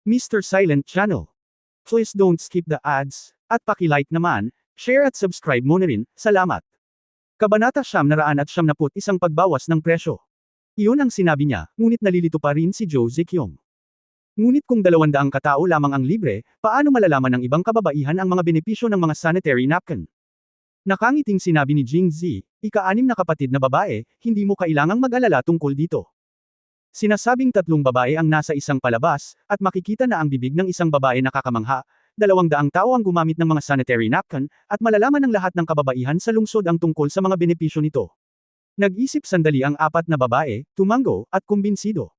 Mr. Silent Channel. Please don't skip the ads, at paki-like naman, share at subscribe mo na rin, salamat. Kabanata 971 pagbawas ng presyo. Iyon ang sinabi niya, ngunit nalilito pa rin si Jo Zekyong. Ngunit kung 200 katao lamang ang libre, paano malalaman ng ibang kababaihan ang mga benepisyo ng mga sanitary napkin? Nakangiting sinabi ni Jing Zi, ika-6 na kapatid na babae, hindi mo kailangang mag-alala tungkol dito. Sinasabing 3 babae ang nasa isang palabas, at makikita na ang bibig ng isang babae nakakamangha, 200 tao ang gumamit ng mga sanitary napkin, at malalaman ng lahat ng kababaihan sa lungsod ang tungkol sa mga benepisyo nito. Nag-isip sandali ang 4 na babae, tumango, at kumbinsido.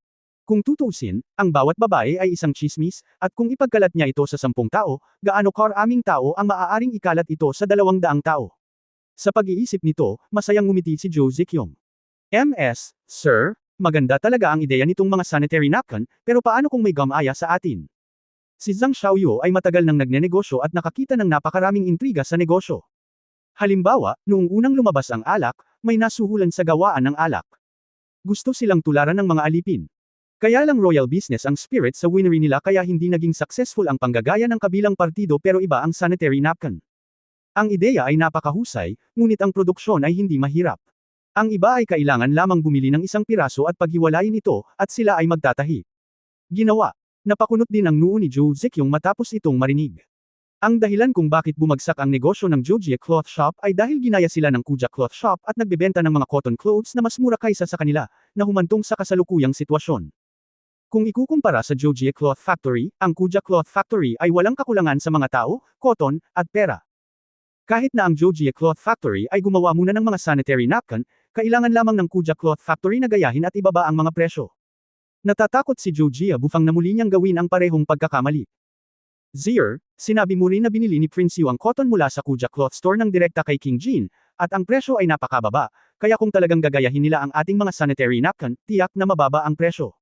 Kung tutuusin, ang bawat babae ay isang chismis, at kung ipagkalat niya ito sa 10 tao, gaano karaming tao ang maaaring ikalat ito sa 200 tao. Sa pag-iisip nito, masayang ngumiti si Jo Zekyong. MS, Sir, maganda talaga ang ideya nitong mga sanitary napkin, pero paano kung may gamaya sa atin? Si Zhang Xiaoyu ay matagal nang nagnenegosyo at nakakita ng napakaraming intriga sa negosyo. Halimbawa, noong unang lumabas ang alak, may nasuhulan sa gawaan ng alak. Gusto silang tularan ng mga alipin. Kaya lang royal business ang spirit sa winery nila kaya hindi naging successful ang panggagaya ng kabilang partido pero iba ang sanitary napkin. Ang ideya ay napakahusay, ngunit ang produksyon ay hindi mahirap. Ang iba ay kailangan lamang bumili ng isang piraso at paghiwalayin ito, at sila ay magtatahi. Ginawa. Napakunot din ang noo ni Jo Zekyong matapos itong marinig. Ang dahilan kung bakit bumagsak ang negosyo ng Jojie Cloth Shop ay dahil ginaya sila ng Kuja Cloth Shop at nagbebenta ng mga cotton clothes na mas mura kaysa sa kanila, na humantong sa kasalukuyang sitwasyon. Kung ikukumpara sa Jojie Cloth Factory, ang Kuja Cloth Factory ay walang kakulangan sa mga tao, cotton, at pera. Kahit na ang Jojie Cloth Factory ay gumawa muna ng mga sanitary napkin, kailangan lamang ng Kuja Cloth Factory na gayahin at ibaba ang mga presyo. Natatakot si Jojie bufang na muli niyang gawin ang parehong pagkakamali. Zier, sinabi mo rin na binili ni Prince Yu ang cotton mula sa Kuja Cloth Store ng direkta kay King Jin, at ang presyo ay napakababa, kaya kung talagang gagayahin nila ang ating mga sanitary napkin, tiyak na mababa ang presyo.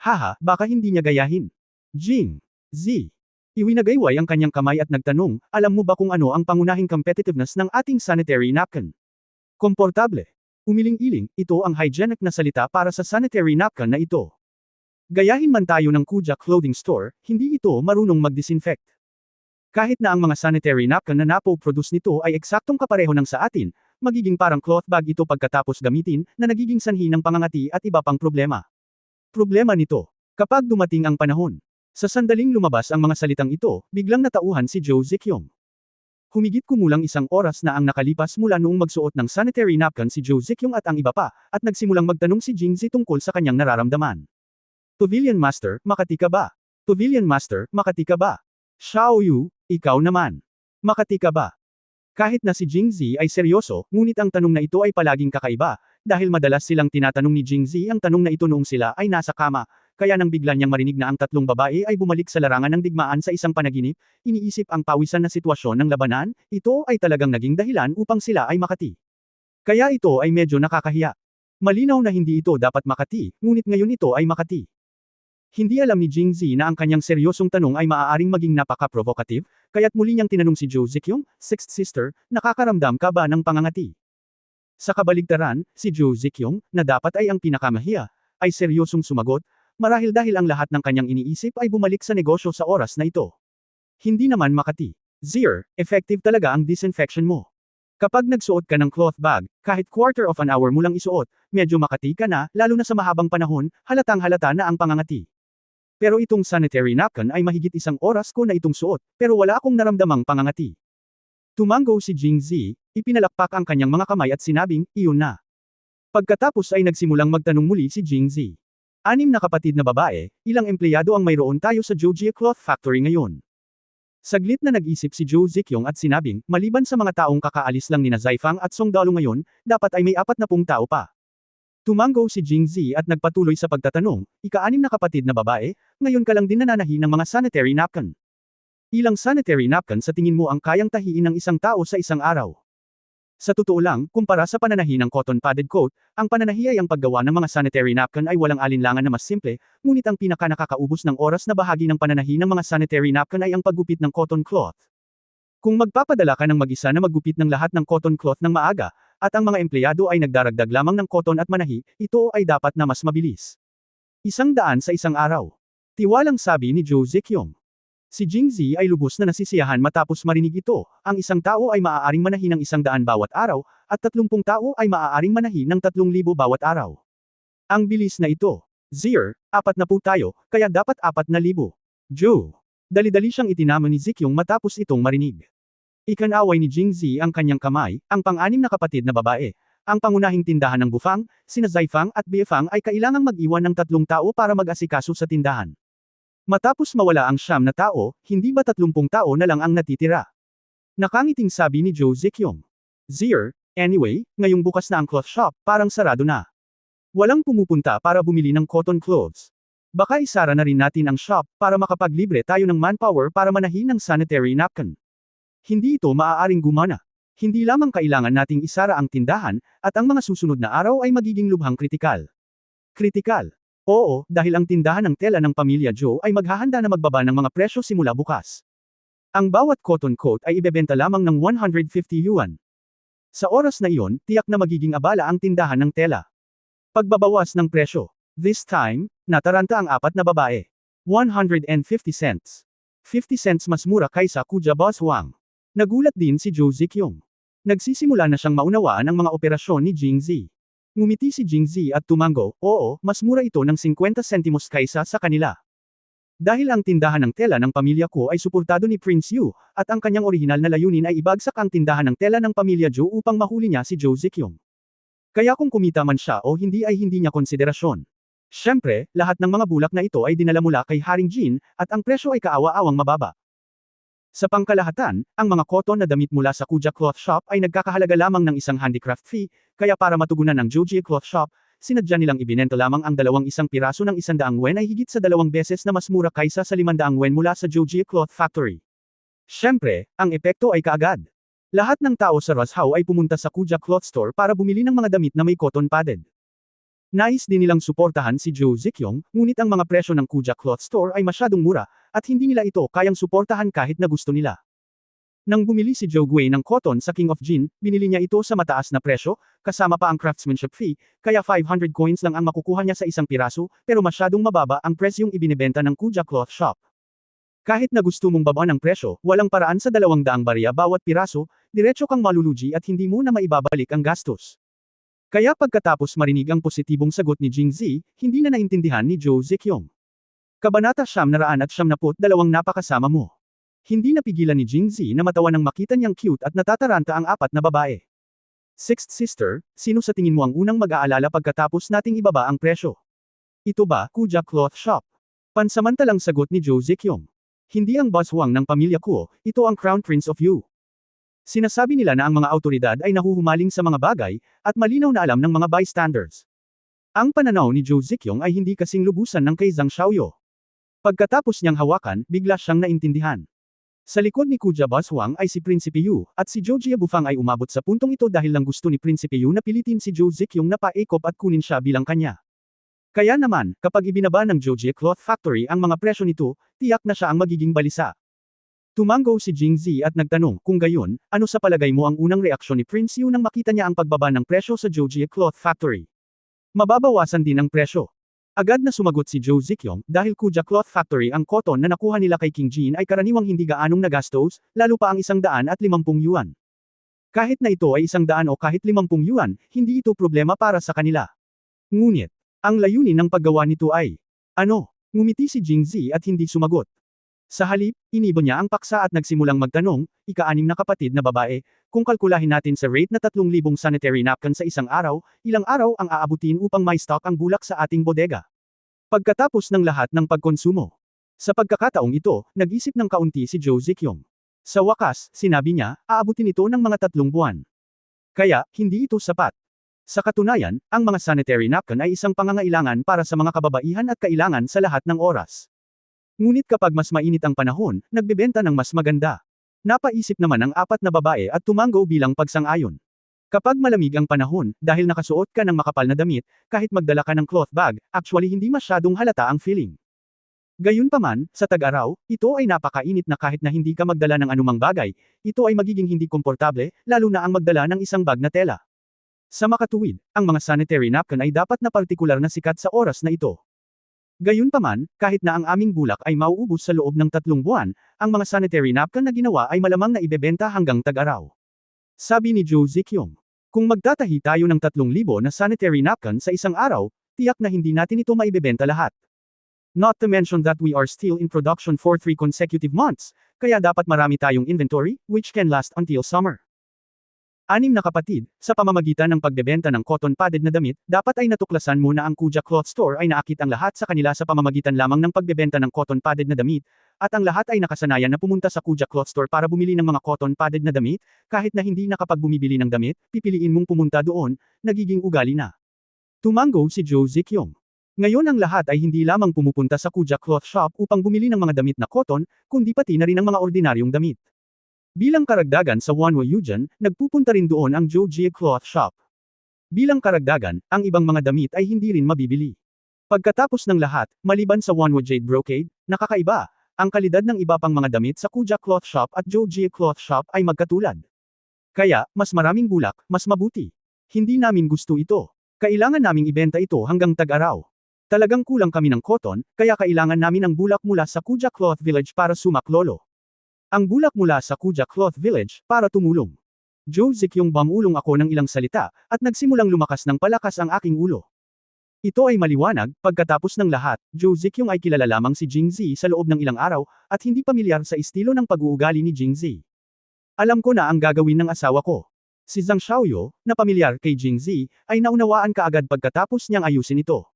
Haha, baka hindi niya gayahin. Jing Z. Iwinagayway ang kanyang kamay at nagtanong, alam mo ba kung ano ang pangunahing competitiveness ng ating sanitary napkin? Komportable. Umiling-iling, ito ang hygienic na salita para sa sanitary napkin na ito. Gayahin man tayo ng Kuja Clothing Store, hindi ito marunong mag-disinfect. Kahit na ang mga sanitary napkin na napo-produce nito ay eksaktong kapareho ng sa atin, magiging parang cloth bag ito pagkatapos gamitin, na nagiging sanhi ng pangangati at iba pang problema. Problema nito. Kapag dumating ang panahon. Sa sandaling lumabas ang mga salitang ito, biglang natauhan si Jo Zekyong. Humigit kumulang 1 oras na ang nakalipas mula noong magsuot ng sanitary napkin si Jo Zekyong at ang iba pa, at nagsimulang magtanong si Jing Zi tungkol sa kanyang nararamdaman. Pavilion Master, makati ka ba? Pavilion Master, makati ka ba? Xiaoyu, ikaw naman. Makati ka ba? Kahit na si Jing Zi ay seryoso, ngunit ang tanong na ito ay palaging kakaiba, dahil madalas silang tinatanong ni Jing Zi ang tanong na ito noong sila ay nasa kama, kaya nang bigla niyang marinig na ang 3 babae ay bumalik sa larangan ng digmaan sa isang panaginip, iniisip ang pawisan na sitwasyon ng labanan, ito ay talagang naging dahilan upang sila ay makati. Kaya ito ay medyo nakakahiya. Malinaw na hindi ito dapat makati, ngunit ngayon ito ay makati. Hindi alam ni Jing Zi na ang kanyang seryosong tanong ay maaaring maging napaka-provocative, kaya't muli niyang tinanong si Jo Zekyong, Sixth Sister, nakakaramdam ka ba ng pangangati? Sa kabaligtaran, si Jo Zekyong, na dapat ay ang pinakamahiya, ay seryosong sumagot, marahil dahil ang lahat ng kanyang iniisip ay bumalik sa negosyo sa oras na ito. Hindi naman makati. Zier, effective talaga ang disinfection mo. Kapag nagsuot ka ng cloth bag, kahit quarter of an hour mo lang isuot, medyo makati ka na, lalo na sa mahabang panahon, halatang halata na ang pangangati. Pero itong sanitary napkin ay mahigit 1 oras ko na itong suot, pero wala akong naramdamang pangangati. Tumango si Jing Zi, ipinalakpak ang kanyang mga kamay at sinabing, iyon na. Pagkatapos ay nagsimulang magtanong muli si Jing Zi. 6 na kapatid na babae, ilang empleyado ang mayroon tayo sa Jojie Cloth Factory ngayon? Saglit na nag-isip si Jo Zekyong at sinabing, maliban sa mga taong kakaalis lang ni na Zaifang at Song Dalu ngayon, dapat ay may 40 tao pa. Tumango si Jing Zi at nagpatuloy sa pagtatanong, ika-6 na kapatid na babae, ngayon ka lang din nananahi ng mga sanitary napkin. Ilang sanitary napkin sa tingin mo ang kayang tahiin ng isang tao sa isang araw? Sa totoo lang, kumpara sa pananahi ng cotton padded coat, ang pananahi ay ang paggawa ng mga sanitary napkin ay walang alinlangan na mas simple, ngunit ang pinaka-nakakaubos ng oras na bahagi ng pananahi ng mga sanitary napkin ay ang paggupit ng cotton cloth. Kung magpapadala ka ng mag-isa na maggupit ng lahat ng cotton cloth ng maaga, at ang mga empleyado ay nagdaragdag lamang ng cotton at manahi, ito ay dapat na mas mabilis. 100 sa isang araw. Tiwalang sabi ni Jo Zekyong. Si Jingzi ay lubos na nasisiyahan matapos marinig ito, ang isang tao ay maaaring manahi ng 100 bawat araw, at 30 tao ay maaaring manahi ng 3,000 bawat araw. Ang bilis na ito. Zier, 40 tayo, kaya dapat 4,000. Jo. Dali-dali siyang itinama ni Zekyong matapos itong marinig. Ikanaway ni Jingzi ang kanyang kamay, ang pang-anim na kapatid na babae. Ang pangunahing tindahan ng Bufang, sina Zaifang at Biefang ay kailangang mag-iwan ng 3 tao para mag-asikaso sa tindahan. Matapos mawala ang 9 na tao, hindi ba 30 tao na lang ang natitira? Nakangiting sabi ni Jo Zekyong. Zier, anyway, ngayong bukas na ang cloth shop, parang sarado na. Walang pumupunta para bumili ng cotton clothes. Baka isara na rin natin ang shop para makapaglibre tayo ng manpower para manahin ng sanitary napkin. Hindi ito maaaring gumana. Hindi lamang kailangan nating isara ang tindahan, at ang mga susunod na araw ay magiging lubhang kritikal. Kritikal. Oo, dahil ang tindahan ng tela ng pamilya Jo ay maghahanda na magbaba ng mga presyo simula bukas. Ang bawat cotton coat ay ibebenta lamang ng 150 yuan. Sa oras na iyon, tiyak na magiging abala ang tindahan ng tela. Pagbabawas ng presyo. This time, nataranta ang 4 na babae. 150 cents. 50 cents mas mura kaysa Kuya Boss Wang. Nagulat din si Jo Zekyong. Nagsisimula na siyang maunawaan ang mga operasyon ni Jingzi. Ngumiti si Jingzi at tumango, oo, mas mura ito ng 50 sentimos kaysa sa kanila. Dahil ang tindahan ng tela ng pamilya ko ay suportado ni Prince Yu, at ang kanyang orihinal na layunin ay ibagsak ang tindahan ng tela ng pamilya Jo upang mahuli niya si Jo Zekyong. Kaya kung kumita man siya o hindi ay hindi niya konsiderasyon. Siyempre, lahat ng mga bulak na ito ay dinala mula kay Haring Jin, at ang presyo ay kaawa-awang mababa. Sa pangkalahatan, ang mga cotton na damit mula sa Kuja Cloth Shop ay nagkakahalaga lamang ng isang handicraft fee, kaya para matugunan ang Joji Cloth Shop, sinadya nilang ibinenta lamang ang 2 piraso ng 100 wen ay higit sa 2 beses na mas mura kaysa sa 500 wen mula sa Joji Cloth Factory. Siyempre, ang epekto ay kaagad. Lahat ng tao sa Roshow ay pumunta sa Kuja Cloth Store para bumili ng mga damit na may cotton padded. Nais din nilang suportahan si Jo Zekyong, ngunit ang mga presyo ng Kuja Cloth Store ay masyadong mura, at hindi nila ito kayang suportahan kahit na gusto nila. Nang bumili si Jo Gui ng cotton sa King of Jin, binili niya ito sa mataas na presyo, kasama pa ang craftsmanship fee, kaya 500 coins lang ang makukuha niya sa 1 piraso, pero masyadong mababa ang presyong ibinebenta ng Kuja Cloth Shop. Kahit na gusto mong baba ng presyo, walang paraan sa 200 barya bawat piraso, diretso kang malulugi at hindi mo na maibabalik ang gastos. Kaya pagkatapos marinig ang positibong sagot ni Jingzi, hindi na naintindihan ni Jo Zekyong. Kabanata 992 napakasama mo. Hindi napigilan ni Jingzi na matawa nang makita niyang cute at natataranta ang 4 na babae. Sixth sister, sino sa tingin mo ang unang mag-aalala pagkatapos nating ibaba ang presyo? Ito ba, Kuja Cloth Shop? Pansamantalang sagot ni Jo Zekyong. Hindi ang boss Wang ng pamilya ko, ito ang Crown Prince of Yu. Sinasabi nila na ang mga autoridad ay nahuhumaling sa mga bagay, at malinaw na alam ng mga bystanders. Ang pananaw ni Jo Zekyong ay hindi kasing lubusan ng kay Zhang Xiaoyo. Pagkatapos niyang hawakan, bigla siyang naintindihan. Sa likod ni Kuja Boss Wang ay si Prinsipe Yu, at si Jojia Bufang ay umabot sa puntong ito dahil lang gusto ni Prinsipe Yu na pilitin si Jo Zekyong na paikop at kunin siya bilang kanya. Kaya naman, kapag ibinaba ng Jojia Cloth Factory ang mga presyo nito, tiyak na siya ang magiging balisa. Tumango si Jingzi at nagtanong, kung gayon, ano sa palagay mo ang unang reaksyon ni Prince Yu nang makita niya ang pagbaba ng presyo sa Jojia Cloth Factory? Mababawasan din ang presyo. Agad na sumagot si Jo Zekyong, dahil Kuja Cloth Factory ang cotton na nakuha nila kay King Jin ay karaniwang hindi gaanong nagastos, lalo pa ang 150 yuan. Kahit na ito ay 100 o kahit 50 yuan, hindi ito problema para sa kanila. Ngunit, ang layunin ng paggawa nito ay, ano? Ngumiti si Jingzi at hindi sumagot. Sa halip, iniba niya ang paksa at nagsimulang magtanong, ika-6 na kapatid na babae, kung kalkulahin natin sa rate na 3,000 sanitary napkin sa isang araw, ilang araw ang aabutin upang may stock ang bulak sa ating bodega? Pagkatapos ng lahat ng pagkonsumo. Sa pagkakataong ito, nag-isip ng kaunti si Jo Zekyong. Sa wakas, sinabi niya, aabutin ito ng mga 3 buwan. Kaya, hindi ito sapat. Sa katunayan, ang mga sanitary napkin ay isang pangangailangan para sa mga kababaihan at kailangan sa lahat ng oras. Ngunit kapag mas mainit ang panahon, nagbebenta ng mas maganda. Napaisip naman ang 4 na babae at tumango bilang pagsang-ayon. Kapag malamig ang panahon, dahil nakasuot ka ng makapal na damit, kahit magdala ka ng cloth bag, actually hindi masyadong halata ang feeling. Gayunpaman, sa tag-araw, ito ay napakainit na kahit na hindi ka magdala ng anumang bagay, ito ay magiging hindi komportable, lalo na ang magdala ng isang bag na tela. Sa makatuwid, ang mga sanitary napkin ay dapat na partikular na sikat sa oras na ito. Gayunpaman, kahit na ang aming bulak ay mauubos sa loob ng 3 buwan, ang mga sanitary napkin na ginawa ay malamang na ibebenta hanggang tag-araw. Sabi ni Joe Zikyong. Kung magtatahi tayo ng 3,000 na sanitary napkin sa isang araw, tiyak na hindi natin ito maibebenta lahat. Not to mention that we are still in production for 3 consecutive months, kaya dapat marami tayong inventory, which can last until summer. 6 na kapatid, sa pamamagitan ng pagbebenta ng cotton padded na damit, dapat ay natuklasan mo na ang Kuja Cloth Store ay naakit ang lahat sa kanila sa pamamagitan lamang ng pagbebenta ng cotton padded na damit, at ang lahat ay nakasanayan na pumunta sa Kuja Cloth Store para bumili ng mga cotton padded na damit, kahit na hindi nakapag-bumibili ng damit, pipiliin mong pumunta doon, nagiging ugali na. Tumango si Joe Zikyong. Ngayon ang lahat ay hindi lamang pumupunta sa Kuja Cloth Shop upang bumili ng mga damit na cotton, kundi pati na rin ang mga ordinaryong damit. Bilang karagdagan sa Wanwa Yujan, nagpupunta rin doon ang Joji Cloth Shop. Bilang karagdagan, ang ibang mga damit ay hindi rin mabibili. Pagkatapos ng lahat, maliban sa Wanwa Jade Brocade, nakakaiba, ang kalidad ng iba pang mga damit sa Kuja Cloth Shop at Joji Cloth Shop ay magkatulad. Kaya, mas maraming bulak, mas mabuti. Hindi namin gusto ito. Kailangan naming ibenta ito hanggang tag-araw. Talagang kulang kami ng cotton, kaya kailangan namin ang bulak mula sa Kuja Cloth Village para sumaklolo. Ang bulak mula sa Kuja Cloth Village, para tumulong. Joe Zikyong bumulong ako ng ilang salita, at nagsimulang lumakas ng palakas ang aking ulo. Ito ay maliwanag, pagkatapos ng lahat, Joe Zikyong ay kilala lamang si Jingzi sa loob ng ilang araw, at hindi pamilyar sa estilo ng pag-uugali ni Jingzi. Alam ko na ang gagawin ng asawa ko. Si Zhang Xiaoyu, na pamilyar kay Jingzi, ay naunawaan kaagad pagkatapos niyang ayusin ito.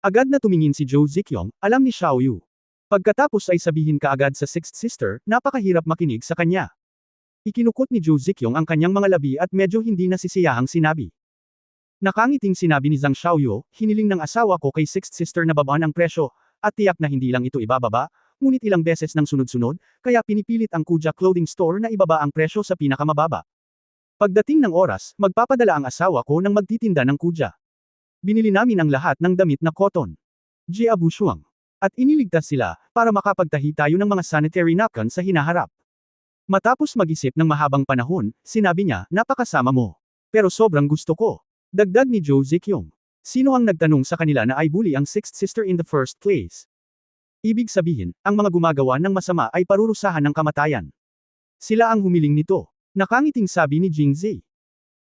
Agad na tumingin si Joe Zikyong, alam ni Xiaoyu. Pagkatapos ay sabihin kaagad sa Sixth Sister, napakahirap makinig sa kanya. Ikinukot ni Joe Zikyong ang kanyang mga labi at medyo hindi nasisiyahang sinabi. Nakangiting sinabi ni Zhang Xiaoyu, hiniling ng asawa ko kay Sixth Sister na babaan ang presyo, at tiyak na hindi lang ito ibababa, ngunit ilang beses ng sunod-sunod, kaya pinipilit ang Kuja Clothing Store na ibaba ang presyo sa pinakamababa. Pagdating ng oras, magpapadala ang asawa ko ng magtitinda ng Kuja. Binili namin ang lahat ng damit na cotton. Jia Bushuang. At iniligtas sila, para makapagtahi tayo ng mga sanitary napkin sa hinaharap. Matapos mag-isip ng mahabang panahon, sinabi niya, napakasama mo. Pero sobrang gusto ko. Dagdag ni Joe Zikyong. Sino ang nagtanong sa kanila na ay bully ang Sixth Sister in the first place? Ibig sabihin, ang mga gumagawa ng masama ay parurusahan ng kamatayan. Sila ang humiling nito. Nakangiting sabi ni Jingzi.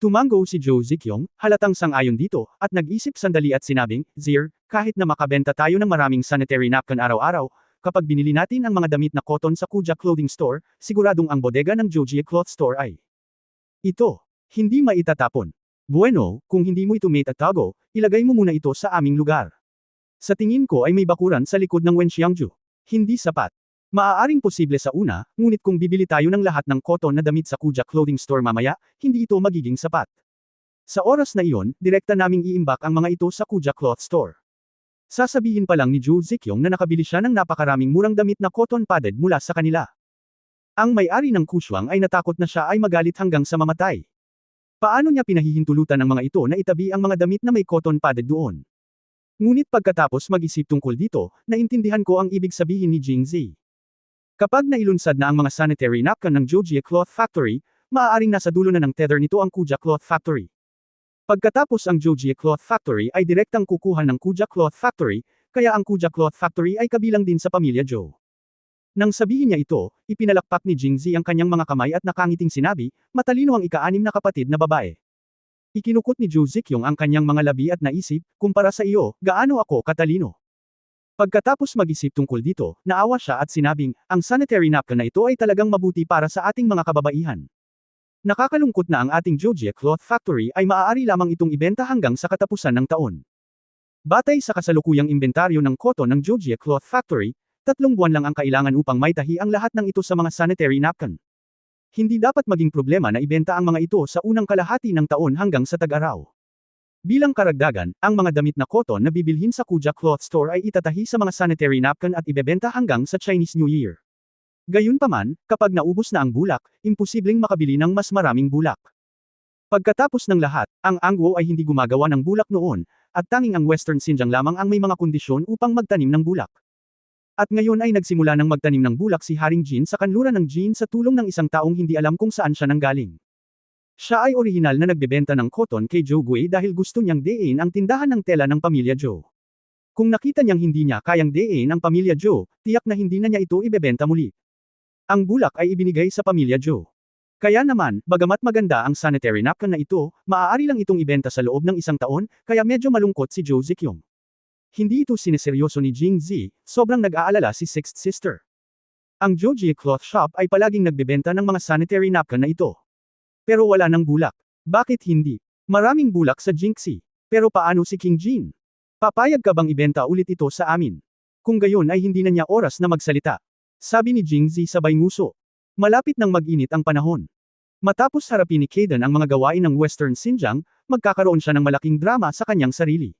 Tumango si Joe Zikyong, halatang sang-ayon dito, at nag-isip sandali at sinabing, Zir, kahit na makabenta tayo ng maraming sanitary napkin araw-araw, kapag binili natin ang mga damit na cotton sa Kuja Clothing Store, siguradong ang bodega ng Joji Cloth Store ay ito, hindi maitatapon. Bueno, kung hindi mo ito maitatago, ilagay mo muna ito sa aming lugar. Sa tingin ko ay may bakuran sa likod ng Wenxiangju. Hindi sapat. Maaaring posible sa una, ngunit kung bibili tayo ng lahat ng cotton na damit sa Kuja Clothing Store mamaya, hindi ito magiging sapat. Sa oras na iyon, direkta naming iimbak ang mga ito sa Kuja Cloth Store. Sasabihin pa lang ni Joe Zikyong na nakabili siya ng napakaraming murang damit na cotton padded mula sa kanila. Ang may-ari ng Kushuang ay natakot na siya ay magalit hanggang sa mamatay. Paano niya pinahihintulutan ng mga ito na itabi ang mga damit na may cotton padded doon? Ngunit pagkatapos mag-isip tungkol dito, naintindihan ko ang ibig sabihin ni Jingzi. Kapag nailunsad na ang mga sanitary napkin ng Joji Cloth Factory, maaaring nasa dulo na ng tether nito ang Kuja Cloth Factory. Pagkatapos ang Joji Cloth Factory ay direktang kukuha ng Kuja Cloth Factory, kaya ang Kuja Cloth Factory ay kabilang din sa pamilya Joe. Nang sabihin niya ito, ipinalakpak ni Jingzi ang kanyang mga kamay at nakangiting sinabi, matalino ang ika-6 na kapatid na babae. Ikinukot ni Joe Zikyong ang kanyang mga labi at naisip, kumpara sa iyo, gaano ako katalino. Pagkatapos mag-isip tungkol dito, naawa siya at sinabing, ang sanitary napkin na ito ay talagang mabuti para sa ating mga kababaihan. Nakakalungkot na ang ating Joji Cloth Factory ay maaari lamang itong ibenta hanggang sa katapusan ng taon. Batay sa kasalukuyang inventaryo ng cotton ng Joji Cloth Factory, 3 buwan lang ang kailangan upang maitahi ang lahat ng ito sa mga sanitary napkin. Hindi dapat maging problema na ibenta ang mga ito sa unang kalahati ng taon hanggang sa tag-araw. Bilang karagdagan, ang mga damit na cotton na bibilhin sa Kuja Cloth Store ay itatahi sa mga sanitary napkin at ibebenta hanggang sa Chinese New Year. Gayunpaman, kapag naubos na ang bulak, imposibleng makabili ng mas maraming bulak. Pagkatapos ng lahat, ang Angwo ay hindi gumagawa ng bulak noon, at tanging ang Western Xinjiang lamang ang may mga kondisyon upang magtanim ng bulak. At ngayon ay nagsimula ng magtanim ng bulak si Haring Jin sa kanluran ng Jin sa tulong ng isang taong hindi alam kung saan siya nanggaling. Siya ay orihinal na nagbebenta ng cotton kay Joe Gui dahil gusto niyang diin ang tindahan ng tela ng pamilya Joe. Kung nakita niyang hindi niya kayang dayin ang pamilya Joe, tiyak na hindi na niya ito ibebenta muli. Ang bulak ay ibinigay sa pamilya Joe. Kaya naman, bagamat maganda ang sanitary napkin na ito, maaari lang itong ibenta sa loob ng 1 taon, kaya medyo malungkot si Joe Zikyong. Hindi ito sineseryoso ni Jing Zi, sobrang nag-aalala si Sixth Sister. Ang Joji Cloth Shop ay palaging nagbebenta ng mga sanitary napkin na ito. Pero wala ng bulak. Bakit hindi? Maraming bulak sa Jinxie. Pero paano si King Jin? Papayag ka bang ibenta ulit ito sa amin? Kung gayon ay hindi na niya oras na magsalita. Sabi ni Jing Zi sabay nguso. Malapit nang mag-init ang panahon. Matapos harapin ni Kaden ang mga gawain ng Western Xinjiang, magkakaroon siya ng malaking drama sa kanyang sarili.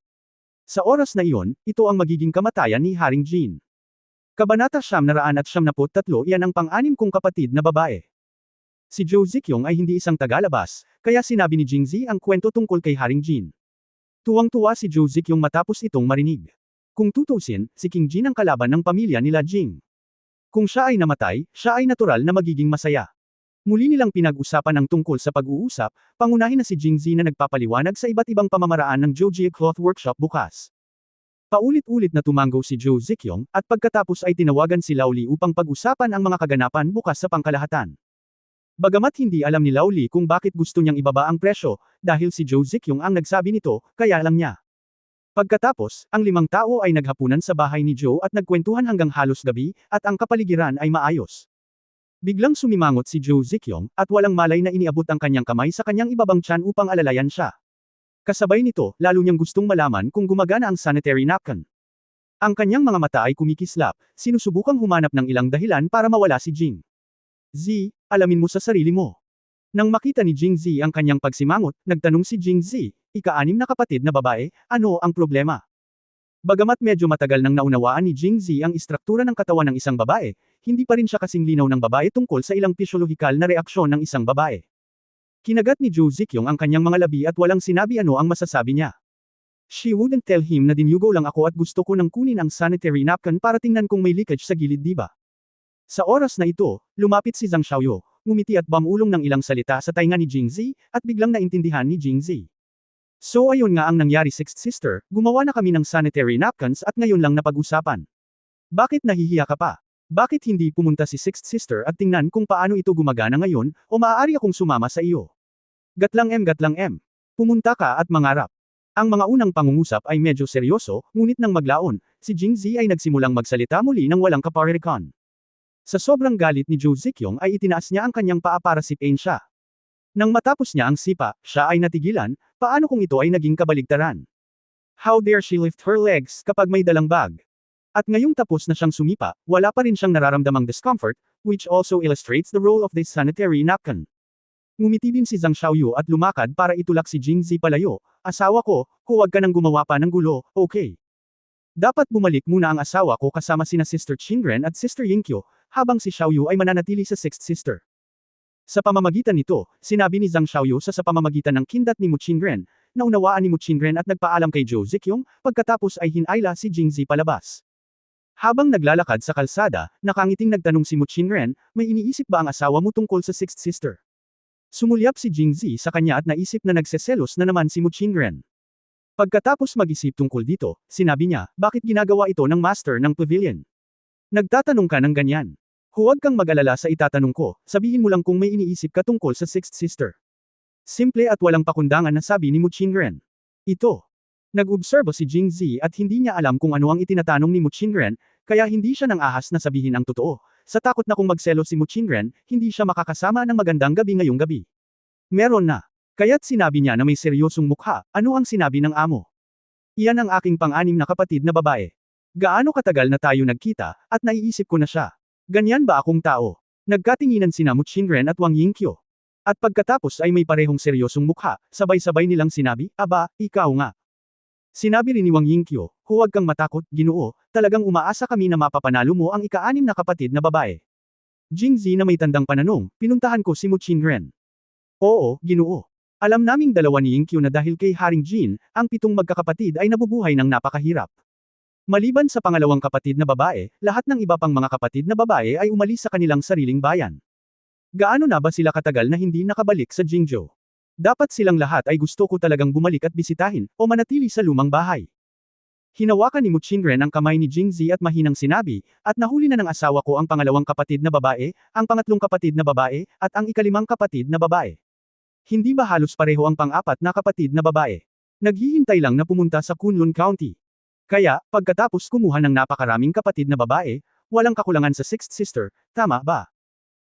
Sa oras na iyon, ito ang magiging kamatayan ni Haring Jin. Kabanata 973 Iyan ang pang-anim kong kapatid na babae. Si Joe Zikyong ay hindi isang tagalabas, kaya sinabi ni Jing Zi ang kwento tungkol kay Haring Jin. Tuwang-tuwa si Joe Zikyong matapos itong marinig. Kung tutusin, si King Jin ang kalaban ng pamilya nila Jing. Kung siya ay namatay, siya ay natural na magiging masaya. Muli nilang pinag-usapan ang tungkol sa pag-uusap, pangunahin na si Jing Zi na nagpapaliwanag sa iba't ibang pamamaraan ng Joji Cloth Workshop bukas. Paulit-ulit na tumanggo si Joe Zikyong, at pagkatapos ay tinawagan si Lao Li upang pag-usapan ang mga kaganapan bukas sa pangkalahatan. Bagamat hindi alam ni Lao Li kung bakit gusto niyang ibaba ang presyo, dahil si Joe Zikyong ang nagsabi nito, kaya lang niya. Pagkatapos, ang 5 tao ay naghapunan sa bahay ni Joe at nagkwentuhan hanggang halos gabi, at ang kapaligiran ay maayos. Biglang sumimangot si Joe Zikyong, at walang malay na iniabot ang kanyang kamay sa kanyang ibabang tiyan upang alalayan siya. Kasabay nito, lalo niyang gustong malaman kung gumagana ang sanitary napkin. Ang kanyang mga mata ay kumikislap, sinusubukang humanap ng ilang dahilan para mawala si Jing. Z, alamin mo sa sarili mo. Nang makita ni Jing Z ang kanyang pagsimangot, nagtanong si Jing Z, ika-6 na kapatid na babae, ano ang problema? Bagamat medyo matagal nang naunawaan ni Jing Zi ang istruktura ng katawan ng isang babae, hindi pa rin siya kasing linaw ng babae tungkol sa ilang pisyolohikal na reaksyon ng isang babae. Kinagat ni Joe Zikyong ang kanyang mga labi at walang sinabi ano ang masasabi niya. She wouldn't tell him na dinyugo lang ako at gusto ko nang kunin ang sanitary napkin para tingnan kung may leakage sa gilid diba. Sa oras na ito, lumapit si Zhang Xiaoyu, ngumiti at bamulong ng ilang salita sa tainga ni Jing Zi, at biglang naintindihan ni Jing Zi. So ayun nga ang nangyari Sixth Sister, gumawa na kami ng sanitary napkins at ngayon lang napag-usapan. Bakit nahihiya ka pa? Bakit hindi pumunta si Sixth Sister at tingnan kung paano ito gumagana ngayon, o maaari akong sumama sa iyo? Gatlang M. Pumunta ka at mangarap. Ang mga unang pangungusap ay medyo seryoso, ngunit nang maglaon, si Jing Zi ay nagsimulang magsalita muli ng walang kaparirikan. Sa sobrang galit ni Joe Zikyong ay itinaas niya ang kanyang paa para sipain siya. Nang matapos niya ang sipa, siya ay natigilan, paano kung ito ay naging kabaligtaran? How dare she lift her legs kapag may dalang bag? At ngayong tapos na siyang sumipa, wala pa rin siyang nararamdamang discomfort, which also illustrates the role of this sanitary napkin. Ngumiti din si Zhang Xiaoyu at lumakad para itulak si Jing Zi palayo, asawa ko, huwag ka nang gumawa pa ng gulo, okay? Dapat bumalik muna ang asawa ko kasama sina Sister Qingren at Sister Yingqiu, habang si Xiaoyu ay mananatili sa Sixth Sister. Sa pamamagitan nito, sinabi ni Zhang Xiaoyu sa pamamagitan ng kindat ni Mu Qingren, naunawaan ni Mu Qingren at nagpaalam kay Joe Zikyong, pagkatapos ay hinayla si Jing Zi palabas. Habang naglalakad sa kalsada, nakangiting nagtanong si Mu Qingren, may iniisip ba ang asawa mo tungkol sa Sixth Sister? Sumulyap si Jing Zi sa kanya at naisip na nagseselos na naman si Mu Qingren. Pagkatapos mag-isip tungkol dito, sinabi niya, bakit ginagawa ito ng master ng pavilion? Nagtatanong ka ng ganyan. Huwag kang mag-alala sa itatanong ko, sabihin mo lang kung may iniisip ka tungkol sa Sixth Sister. Simple at walang pakundangan na sabi ni Mu Qingren. Ito. Nag-obserbo si Jing Zi at hindi niya alam kung ano ang itinatanong ni Mu Qingren, kaya hindi siya nang ahas na sabihin ang totoo. Sa takot na kung magselo si Mu Qingren, hindi siya makakasama ng magandang gabi ngayong gabi. Meron na. Kaya't sinabi niya na may seryosong mukha, ano ang sinabi ng amo? Iyan ang aking pang-anim na kapatid na babae. Gaano katagal na tayo nagkita, at naiisip ko na siya. Ganyan ba akong tao? Nagkatinginan sina Mu Qingren at Wang Yingqiu. At pagkatapos ay may parehong seryosong mukha, sabay-sabay nilang sinabi, aba, ikaw nga. Sinabi rin ni Wang Yingqiu, huwag kang matakot, Ginoo, talagang umaasa kami na mapapanalo mo ang ika-6 na kapatid na babae. Jing Zi na may tandang pananong, pinuntahan ko si Mu Qingren. Oo, Ginoo. Alam naming dalawa ni Yingqiu na dahil kay Haring Jin, ang 7 magkakapatid ay nabubuhay ng napakahirap. Maliban sa pangalawang kapatid na babae, lahat ng iba pang mga kapatid na babae ay umalis sa kanilang sariling bayan. Gaano na ba sila katagal na hindi nakabalik sa Jingzhou? Dapat silang lahat ay gusto ko talagang bumalik at bisitahin, o manatili sa lumang bahay. Hinawakan ni Muchinren ang kamay ni Jingzi at mahinang sinabi, at nahuli na ng asawa ko ang pangalawang kapatid na babae, ang pangatlong kapatid na babae, at ang ikalimang kapatid na babae. Hindi ba halos pareho ang pang-apat na kapatid na babae? Naghihintay lang na pumunta sa Kunlun County. Kaya, pagkatapos kumuha ng napakaraming kapatid na babae, walang kakulangan sa sixth sister, tama ba?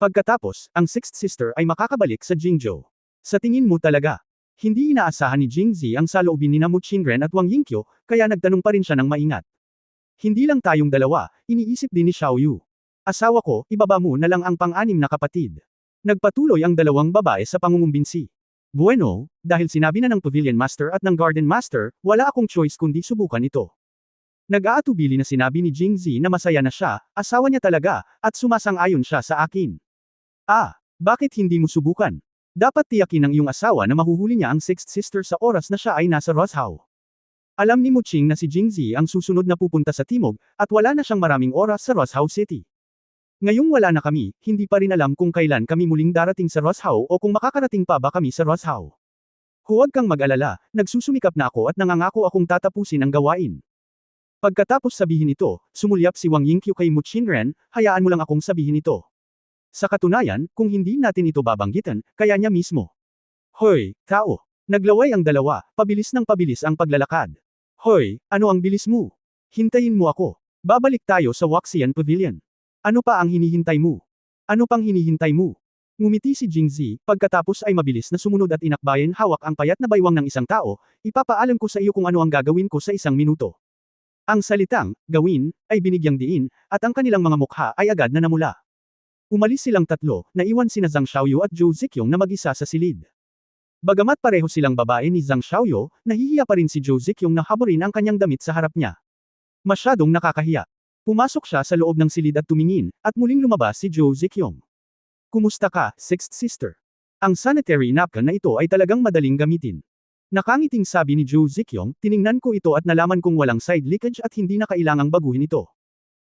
Pagkatapos, ang sixth sister ay makakabalik sa Jingzhou. Sa tingin mo talaga? Hindi inaasahan ni Jingzi ang saloobin ni Muchinren at Wang Yingqiu, kaya nagtanong pa rin siya ng maingat. Hindi lang tayong dalawa, iniisip din ni Xiaoyu. Asawa ko, ibaba mo na lang ang pang-anim na kapatid. Nagpatuloy ang dalawang babae sa pangungumbinsi. Bueno, dahil sinabi na ng Pavilion Master at ng Garden Master, wala akong choice kundi subukan ito. Nag-aatubili na sinabi ni Jingzi na masaya na siya, asawa niya talaga, at sumasang-ayon siya sa akin. Bakit hindi mo subukan? Dapat tiyakin ng iyong asawa na mahuhuli niya ang sixth sister sa oras na siya ay nasa Roshao. Alam ni Muching na si Jingzi ang susunod na pupunta sa timog, at wala na siyang maraming oras sa Roshao City. Ngayong wala na kami, hindi pa rin alam kung kailan kami muling darating sa Roshao o kung makakarating pa ba kami sa Roshao. Huwag kang mag-alala, nagsusumikap na ako at nangangako akong tatapusin ang gawain. Pagkatapos sabihin ito, sumulyap si Wang Yingqiu kay Muchinren, hayaan mo lang akong sabihin ito. Sa katunayan, kung hindi natin ito babanggitan, kaya niya mismo. Hoy, tao! Naglaway ang dalawa, pabilis ng pabilis ang paglalakad. Hoy, ano ang bilis mo? Hintayin mo ako. Babalik tayo sa Waxian Pavilion. Ano pa ang hinihintay mo? Ano pang hinihintay mo? Ngumiti si Jingzi, pagkatapos ay mabilis na sumunod at inakbayan hawak ang payat na baywang ng isang tao, ipapaalam ko sa iyo kung ano ang gagawin ko sa 1 minuto. Ang salitang, gawin, ay binigyang diin, at ang kanilang mga mukha ay agad na namula. Umalis silang tatlo, naiwan sina Zhang Xiaoyu at Zhou Ziqiong na mag-isa sa silid. Bagamat pareho silang babae ni Zhang Xiaoyu, nahihiya pa rin si Zhou Ziqiong na haburin ang kanyang damit sa harap niya. Masyadong nakakahiya. Pumasok siya sa loob ng silid at tumingin, at muling lumabas si Zhou Ziqiong. Kumusta ka, sixth sister? Ang sanitary napkin na ito ay talagang madaling gamitin. Nakangiting sabi ni Zhou Ziqiong, tiningnan ko ito at nalaman kong walang side leakage at hindi na kailangang baguhin ito.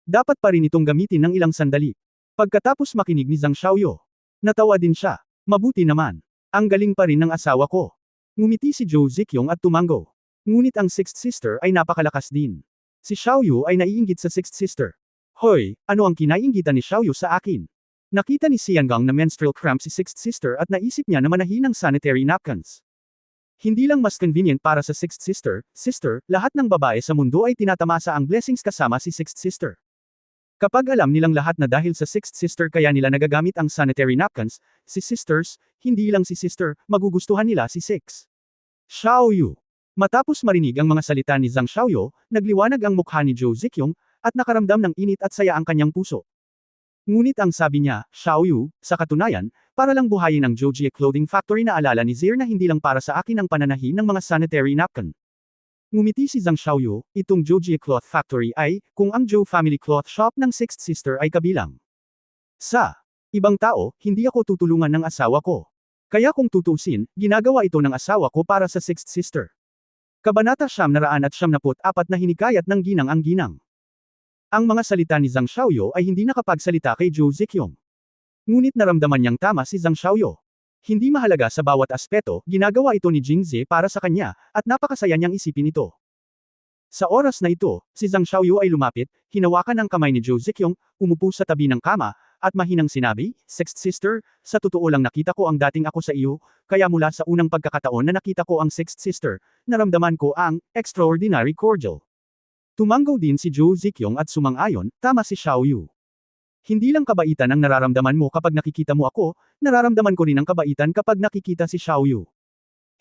Dapat pa rin itong gamitin ng ilang sandali. Pagkatapos makinig ni Zhang Xiaoyu, natawa din siya. Mabuti naman. Ang galing pa rin ng asawa ko. Ngumiti si Zhou Ziqiong at tumango. Ngunit ang sixth sister ay napakalakas din. Si Xiaoyu ay naiinggit sa sixth sister. Hoy, ano ang kinainggitan ni Xiaoyu sa akin? Nakita ni Xiangang na menstrual cramp si sixth sister at naisip niya na manahin ng sanitary napkins. Hindi lang mas convenient para sa sixth sister, lahat ng babae sa mundo ay tinatamasa ang blessings kasama si sixth sister. Kapag alam nilang lahat na dahil sa sixth sister kaya nila nagagamit ang sanitary napkins, si sisters, hindi lang si sister, magugustuhan nila si six. Xiaoyu. Matapos marinig ang mga salita ni Zhang Xiaoyu, nagliwanag ang mukha ni Zhou Ziqiong, at nakaramdam ng init at saya ang kanyang puso. Ngunit ang sabi niya, Xiaoyu, sa katunayan, para lang buhayin ang Zhoujie Clothing Factory na alala ni Zir na hindi lang para sa akin ang pananahi ng mga sanitary napkin. Ngumiti si Zhang Xiaoyu, itong Zhoujie Cloth Factory ay, kung ang Zhou Family Cloth Shop ng sixth sister ay kabilang. Sa ibang tao, hindi ako tutulungan ng asawa ko. Kaya kung tutuusin, ginagawa ito ng asawa ko para sa sixth sister. Kabanata 974 na hinikayat ng ginang ang ginang. Ang mga salita ni Zhang Xiaoyu ay hindi nakapagsalita kay Zhou Ziqiong. Ngunit naramdaman niyang tama si Zhang Xiaoyu. Hindi mahalaga sa bawat aspeto, ginagawa ito ni Jingzi para sa kanya, at napakasaya niyang isipin ito. Sa oras na ito, si Zhang Xiaoyu ay lumapit, hinawakan ang kamay ni Zhou Ziqiong, umupo sa tabi ng kama, at mahinang sinabi, sixth sister, sa totoo lang nakita ko ang dating ako sa iyo, kaya mula sa unang pagkakataon na nakita ko ang sixth sister, naramdaman ko ang extraordinary cordial. Tumango din si Zhou Ziqiong at sumang-ayon, tama si Xiaoyu. Hindi lang kabaitan ang nararamdaman mo kapag nakikita mo ako, nararamdaman ko rin ang kabaitan kapag nakikita si Xiaoyu.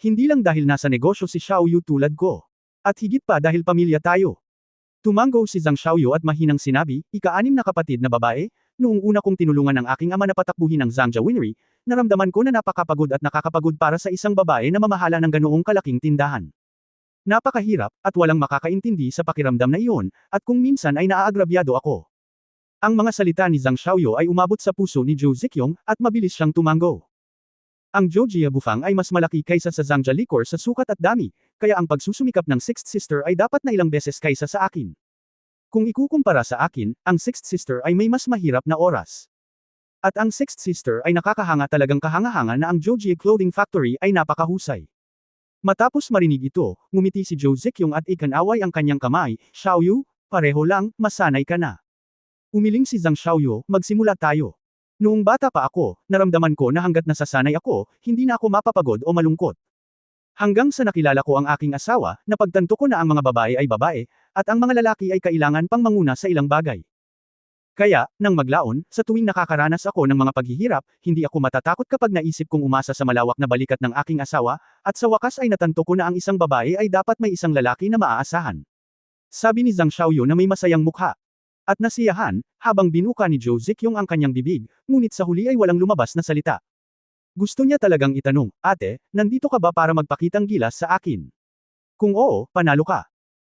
Hindi lang dahil nasa negosyo si Xiaoyu tulad ko. At higit pa dahil pamilya tayo. Tumango si Zhang Xiaoyu at mahinang sinabi, ika-6 na kapatid na babae, noong una kong tinulungan ng aking ama na patakbuhin ang Zhangja Winery, naramdaman ko na napakapagod at nakakapagod para sa isang babae na mamahala ng ganoong kalaking tindahan. Napakahirap, at walang makakaintindi sa pakiramdam na iyon, at kung minsan ay naaagrabyado ako. Ang mga salita ni Zhang Xiaoyu ay umabot sa puso ni Zhou Ziqiong, at mabilis siyang tumango. Ang Zhoujie Bufang ay mas malaki kaysa sa Zhangja Liquor sa sukat at dami, kaya ang pagsusumikap ng sixth sister ay dapat na ilang beses kaysa sa akin. Kung ikukumpara sa akin, ang sixth sister ay may mas mahirap na oras. At ang sixth sister ay nakakahanga talagang kahanga-hanga na ang Zhoujie Clothing Factory ay napakahusay. Matapos marinig ito, ngumiti si Zhou Ziqiong at ikanaway ang kanyang kamay. Xiaoyu, pareho lang, masanay ka na. Umiling si Zhang Xiaoyu, magsimula tayo. Noong bata pa ako, naramdaman ko na hanggat nasasanay ako, hindi na ako mapapagod o malungkot. Hanggang sa nakilala ko ang aking asawa, napagtanto ko na ang mga babae ay babae, at ang mga lalaki ay kailangan pang manguna sa ilang bagay. Kaya, nang maglaon, sa tuwing nakakaranas ako ng mga paghihirap, hindi ako matatakot kapag naisip kong umasa sa malawak na balikat ng aking asawa, at sa wakas ay natanto ko na ang isang babae ay dapat may isang lalaki na maaasahan. Sabi ni Zhang Xiaoyu na may masayang mukha. At nasiyahan, habang binuka ni Zhou Ziqiong ang kanyang bibig, ngunit sa huli ay walang lumabas na salita. Gusto niya talagang itanong, ate, nandito ka ba para magpakitang gilas sa akin? Kung oo, panalo ka.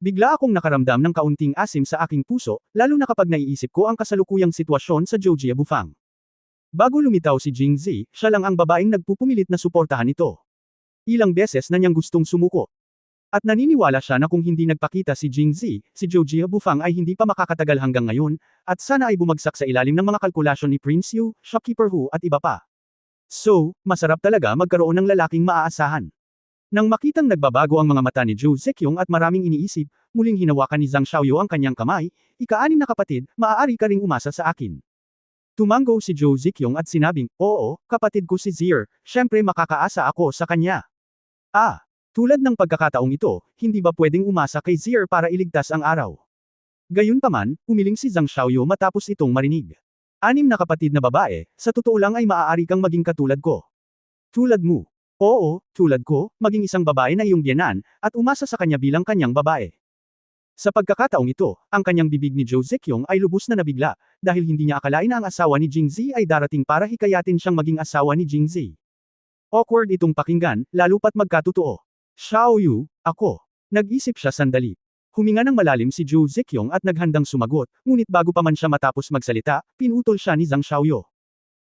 Bigla akong nakaramdam ng kaunting asim sa aking puso, lalo na kapag naiisip ko ang kasalukuyang sitwasyon sa Zhoujia Bufang. Bago lumitaw si Jingzi, siya lang ang babaeng nagpupumilit na suportahan ito. Ilang beses na niyang gustong sumuko. At naniniwala siya na kung hindi nagpakita si Jingzi, si Zhoujia Bufang ay hindi pa makakatagal hanggang ngayon, at sana ay bumagsak sa ilalim ng mga kalkulasyon ni Prince Yu, Shopkeeper Hu at iba pa. So, masarap talaga magkaroon ng lalaking maaasahan. Nang makitang nagbabago ang mga mata ni Zhou Ziqiong at maraming iniisip, muling hinawakan ni Zhang Xiaoyu ang kanyang kamay, ika-6 na kapatid, maaari ka ring umasa sa akin. Tumango si Zhou Ziqiong at sinabing, oo, kapatid ko si Zier, syempre makakaasa ako sa kanya. Tulad ng pagkakataong ito, hindi ba pwedeng umasa kay Zier para iligtas ang araw? Gayunpaman, umiling si Zhang Xiaoyu matapos itong marinig. 6 na kapatid na babae, sa totoo lang ay maaari kang maging katulad ko. Tulad mo. Oo, tulad ko, maging isang babae na iyong biyenan, at umasa sa kanya bilang kanyang babae. Sa pagkakataong ito, ang kanyang bibig ni Zhou Ziqiong ay lubos na nabigla, dahil hindi niya akalain na ang asawa ni Jingzi ay darating para hikayatin siyang maging asawa ni Jingzi. Awkward itong pakinggan, lalo pat magkatotoo. Xiaoyu, ako. Nag-isip siya sandali. Huminga ng malalim si Zhou Ziqiong at naghandang sumagot, ngunit bago pa man siya matapos magsalita, pinutol siya ni Zhang Xiaoyu.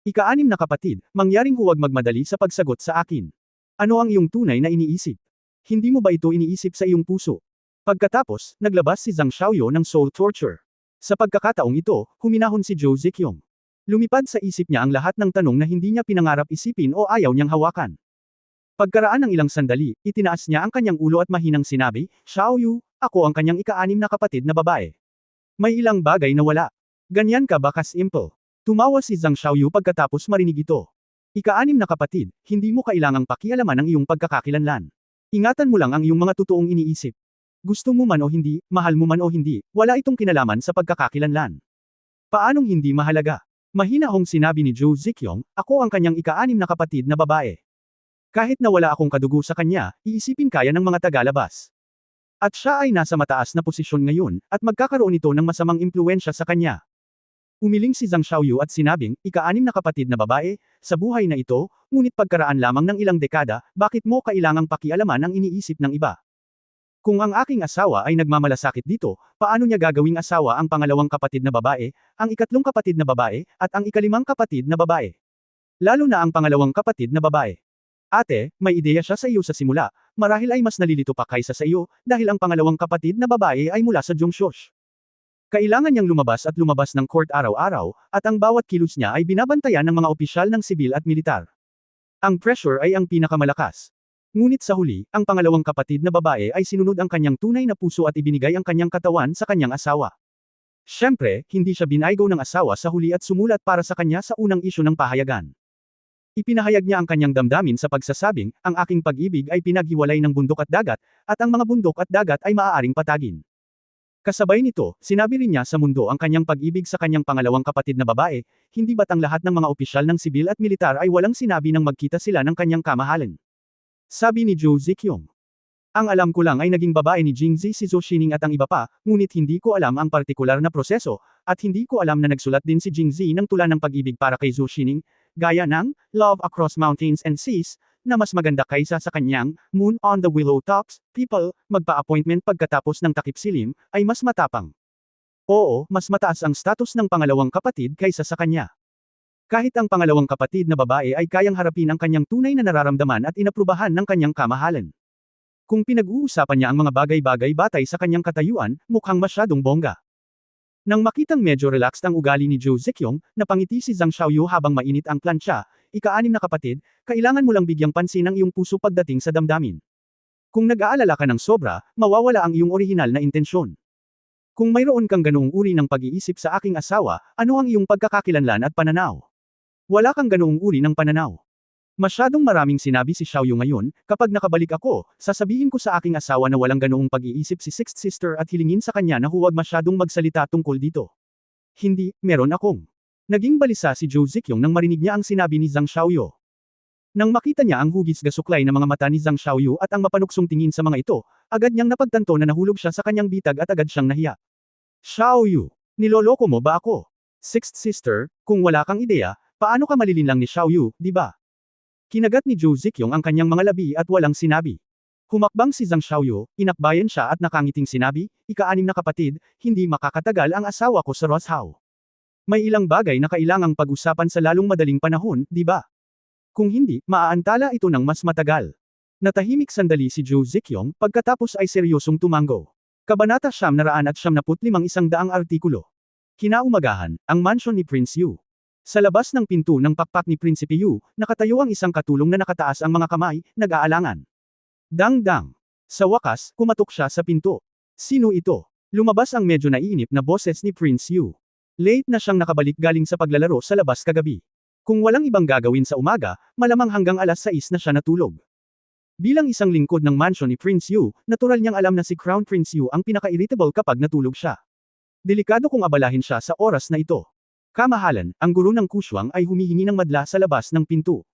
Ika-6 na kapatid, mangyaring huwag magmadali sa pagsagot sa akin. Ano ang iyong tunay na iniisip? Hindi mo ba ito iniisip sa iyong puso? Pagkatapos, naglabas si Zhang Xiaoyu ng soul torture. Sa pagkakataong ito, huminahon si Zhou Ziqiong. Lumipad sa isip niya ang lahat ng tanong na hindi niya pinangarap isipin o ayaw niyang hawakan. Pagkaraan ng ilang sandali, itinaas niya ang kanyang ulo at mahinang sinabi, Xiaoyu, ako ang kanyang ika-6 na kapatid na babae. May ilang bagay na wala. Ganyan ka ba ka-simple? Tumawa si Zhang Xiaoyu pagkatapos marinig ito. Ika-6 na kapatid, hindi mo kailangang pakialaman ang iyong pagkakakilanlan. Ingatan mo lang ang iyong mga totoong iniisip. Gusto mo man o hindi, mahal mo man o hindi, wala itong kinalaman sa pagkakakilanlan. Paanong hindi mahalaga? Mahinahong sinabi ni Zhou Ziqiong, ako ang kanyang ika-6 na kapatid na babae. Kahit na wala akong kadugo sa kanya, iisipin kaya ng mga tagalabas. At siya ay nasa mataas na posisyon ngayon, at magkakaroon ito ng masamang impluensya sa kanya. Umiling si Zhang Xiaoyu at sinabing, ika-6 na kapatid na babae, sa buhay na ito, ngunit pagkaraan lamang ng ilang dekada, bakit mo kailangang pakialaman ang iniisip ng iba? Kung ang aking asawa ay nagmamalasakit dito, paano niya gagawing asawa ang pangalawang kapatid na babae, ang ikatlong kapatid na babae, at ang ikalimang kapatid na babae? Lalo na ang pangalawang kapatid na babae. Ate, may ideya siya sa iyo sa simula, marahil ay mas nalilito pa kaysa sa iyo, dahil ang pangalawang kapatid na babae ay mula sa Zhongshush. Kailangan niyang lumabas at lumabas ng court araw-araw, at ang bawat kilos niya ay binabantayan ng mga opisyal ng sibil at militar. Ang pressure ay ang pinakamalakas. Ngunit sa huli, ang pangalawang kapatid na babae ay sinunod ang kanyang tunay na puso at ibinigay ang kanyang katawan sa kanyang asawa. Siyempre, hindi siya binaygo ng asawa sa huli at sumulat para sa kanya sa unang isyu ng pahayagan. Ipinahayag niya ang kanyang damdamin sa pagsasabing, ang aking pag-ibig ay pinaghiwalay ng bundok at dagat, at ang mga bundok at dagat ay maaaring patagin. Kasabay nito, sinabi rin niya sa mundo ang kanyang pag-ibig sa kanyang pangalawang kapatid na babae, hindi ba't ang lahat ng mga opisyal ng sibil at militar ay walang sinabi nang magkita sila ng kanyang kamahalan? Sabi ni Zhou Ziqiong. Ang alam ko lang ay naging babae ni Jingzi si Zhou Xining at ang iba pa, ngunit hindi ko alam ang partikular na proseso, at hindi ko alam na nagsulat din si Jingzi ng tula ng pag-ibig para kay Zhou Xining, gaya ng Love Across Mountains and Seas, na mas maganda kaysa sa kanyang Moon on the Willow Tops, People, magpa-appointment pagkatapos ng takip silim, ay mas matapang. Oo, mas mataas ang status ng pangalawang kapatid kaysa sa kanya. Kahit ang pangalawang kapatid na babae ay kayang harapin ang kanyang tunay na nararamdaman at inaprubahan ng kanyang kamahalan. Kung pinag-uusapan niya ang mga bagay-bagay batay sa kanyang katayuan, mukhang masyadong bongga. Nang makitang medyo relaxed ang ugali ni Zhou Ziqiong, napangiti si Zhang Xiaoyu habang mainit ang plancha, ika-6 na kapatid, kailangan mo lang bigyang pansin ang iyong puso pagdating sa damdamin. Kung nag-aalala ka ng sobra, mawawala ang iyong orihinal na intensyon. Kung mayroon kang ganoong uri ng pag-iisip sa aking asawa, ano ang iyong pagkakakilanlan at pananaw? Wala kang ganoong uri ng pananaw. Masyadong maraming sinabi si Xiaoyu ngayon, kapag nakabalik ako, sasabihin ko sa aking asawa na walang ganoong pag-iisip si Sixth Sister at hilingin sa kanya na huwag masyadong magsalita tungkol dito. Hindi, meron akong. Naging balisa si Zhou Ziqiong nang marinig niya ang sinabi ni Zhang Xiaoyu. Nang makita niya ang hugis-gasuklay na mga mata ni Zhang Xiaoyu at ang mapanuksong tingin sa mga ito, agad niyang napagtanto na nahulog siya sa kanyang bitag at agad siyang nahiya. Xiaoyu, niloloko mo ba ako? Sixth Sister, kung wala kang ideya, paano ka malilinlang ni Xiaoyu, di ba? Kinagat ni Zhou Ziqiong ang kanyang mga labi at walang sinabi. Humakbang si Zhang Xiaoyu, inakbayan siya at nakangiting sinabi, ika-anim na kapatid, hindi makakatagal ang asawa ko sa Roshao. May ilang bagay na kailangang pag-usapan sa lalong madaling panahon, di ba? Kung hindi, maaantala ito ng mas matagal. Natahimik sandali si Zhou Ziqiong, pagkatapos ay seryosong tumango. Kabanata 995 isang daang artikulo. Kinaumagahan, ang mansyon ni Prince Yu. Sa labas ng pinto ng pakpak ni Prinsipe Yu, nakatayo ang isang katulong na nakataas ang mga kamay, nag-aalangan. Dang-dang. Sa wakas, kumatok siya sa pinto. Sino ito? Lumabas ang medyo naiinip na boses ni Prince Yu. Late na siyang nakabalik galing sa paglalaro sa labas kagabi. Kung walang ibang gagawin sa umaga, malamang hanggang alas 6 na siya natulog. Bilang isang lingkod ng mansyon ni Prince Yu, natural niyang alam na si Crown Prince Yu ang pinaka-irritable kapag natulog siya. Delikado kung abalahin siya sa oras na ito. Kamahalan, ang guro ng Kushuang ay humihingi ng madla sa labas ng pinto.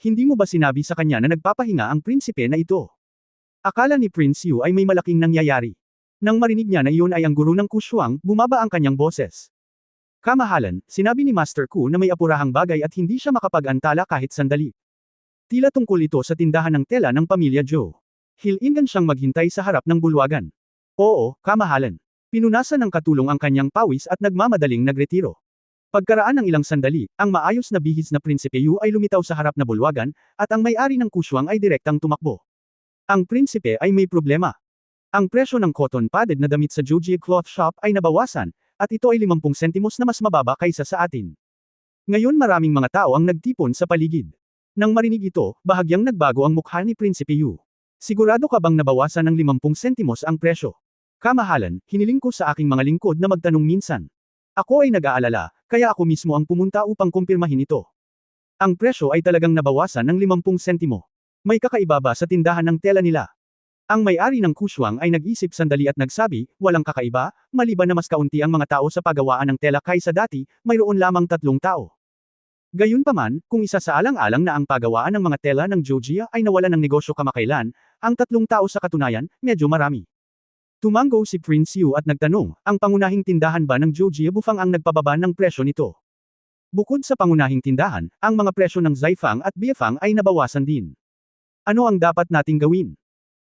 Hindi mo ba sinabi sa kanya na nagpapahinga ang prinsipe na ito? Akala ni Prince Yu ay may malaking nangyayari. Nang marinig niya na iyon ay ang guro ng Kushuang, bumaba ang kanyang boses. Kamahalan, sinabi ni Master Ku na may apurahang bagay at hindi siya makapag-antala kahit sandali. Tila tungkol ito sa tindahan ng tela ng pamilya Zhou. Hilingan siyang maghintay sa harap ng bulwagan. Oo, kamahalan. Pinunasan ng katulong ang kanyang pawis at nagmamadaling nagretiro. Pagkaraan ng ilang sandali, ang maayos na bihis na Prinsipe Yu ay lumitaw sa harap na bulwagan, at ang may-ari ng Kushuang ay direktang tumakbo. Ang prinsipe ay may problema. Ang presyo ng cotton padded na damit sa Joji Cloth Shop ay nabawasan, at ito ay 50 sentimos na mas mababa kaysa sa atin. Ngayon maraming mga tao ang nagtipon sa paligid. Nang marinig ito, bahagyang nagbago ang mukha ni Prinsipe Yu. Sigurado ka bang nabawasan ng 50 sentimos ang presyo? Kamahalan, hiniling ko sa aking mga lingkod na magtanong minsan. Ako ay nag-aalala, kaya ako mismo ang pumunta upang kumpirmahin ito. Ang presyo ay talagang nabawasan ng 50 sentimo. May kakaiba ba sa tindahan ng tela nila? Ang may-ari ng Kushuang ay nag-isip sandali at nagsabi, walang kakaiba, maliban na mas kaunti ang mga tao sa paggawaan ng tela kaysa dati, mayroon lamang 3 tao. Gayunpaman, kung isasaalang-alang na ang paggawaan ng mga tela ng Jojia ay nawalan ng negosyo kamakailan, ang 3 tao sa katunayan, medyo marami. Tumango si Prince Yu at nagtanong, ang pangunahing tindahan ba ng Jojia Bufang ang nagpababa ng presyo nito? Bukod sa pangunahing tindahan, ang mga presyo ng Zaifang at Biafang ay nabawasan din. Ano ang dapat nating gawin?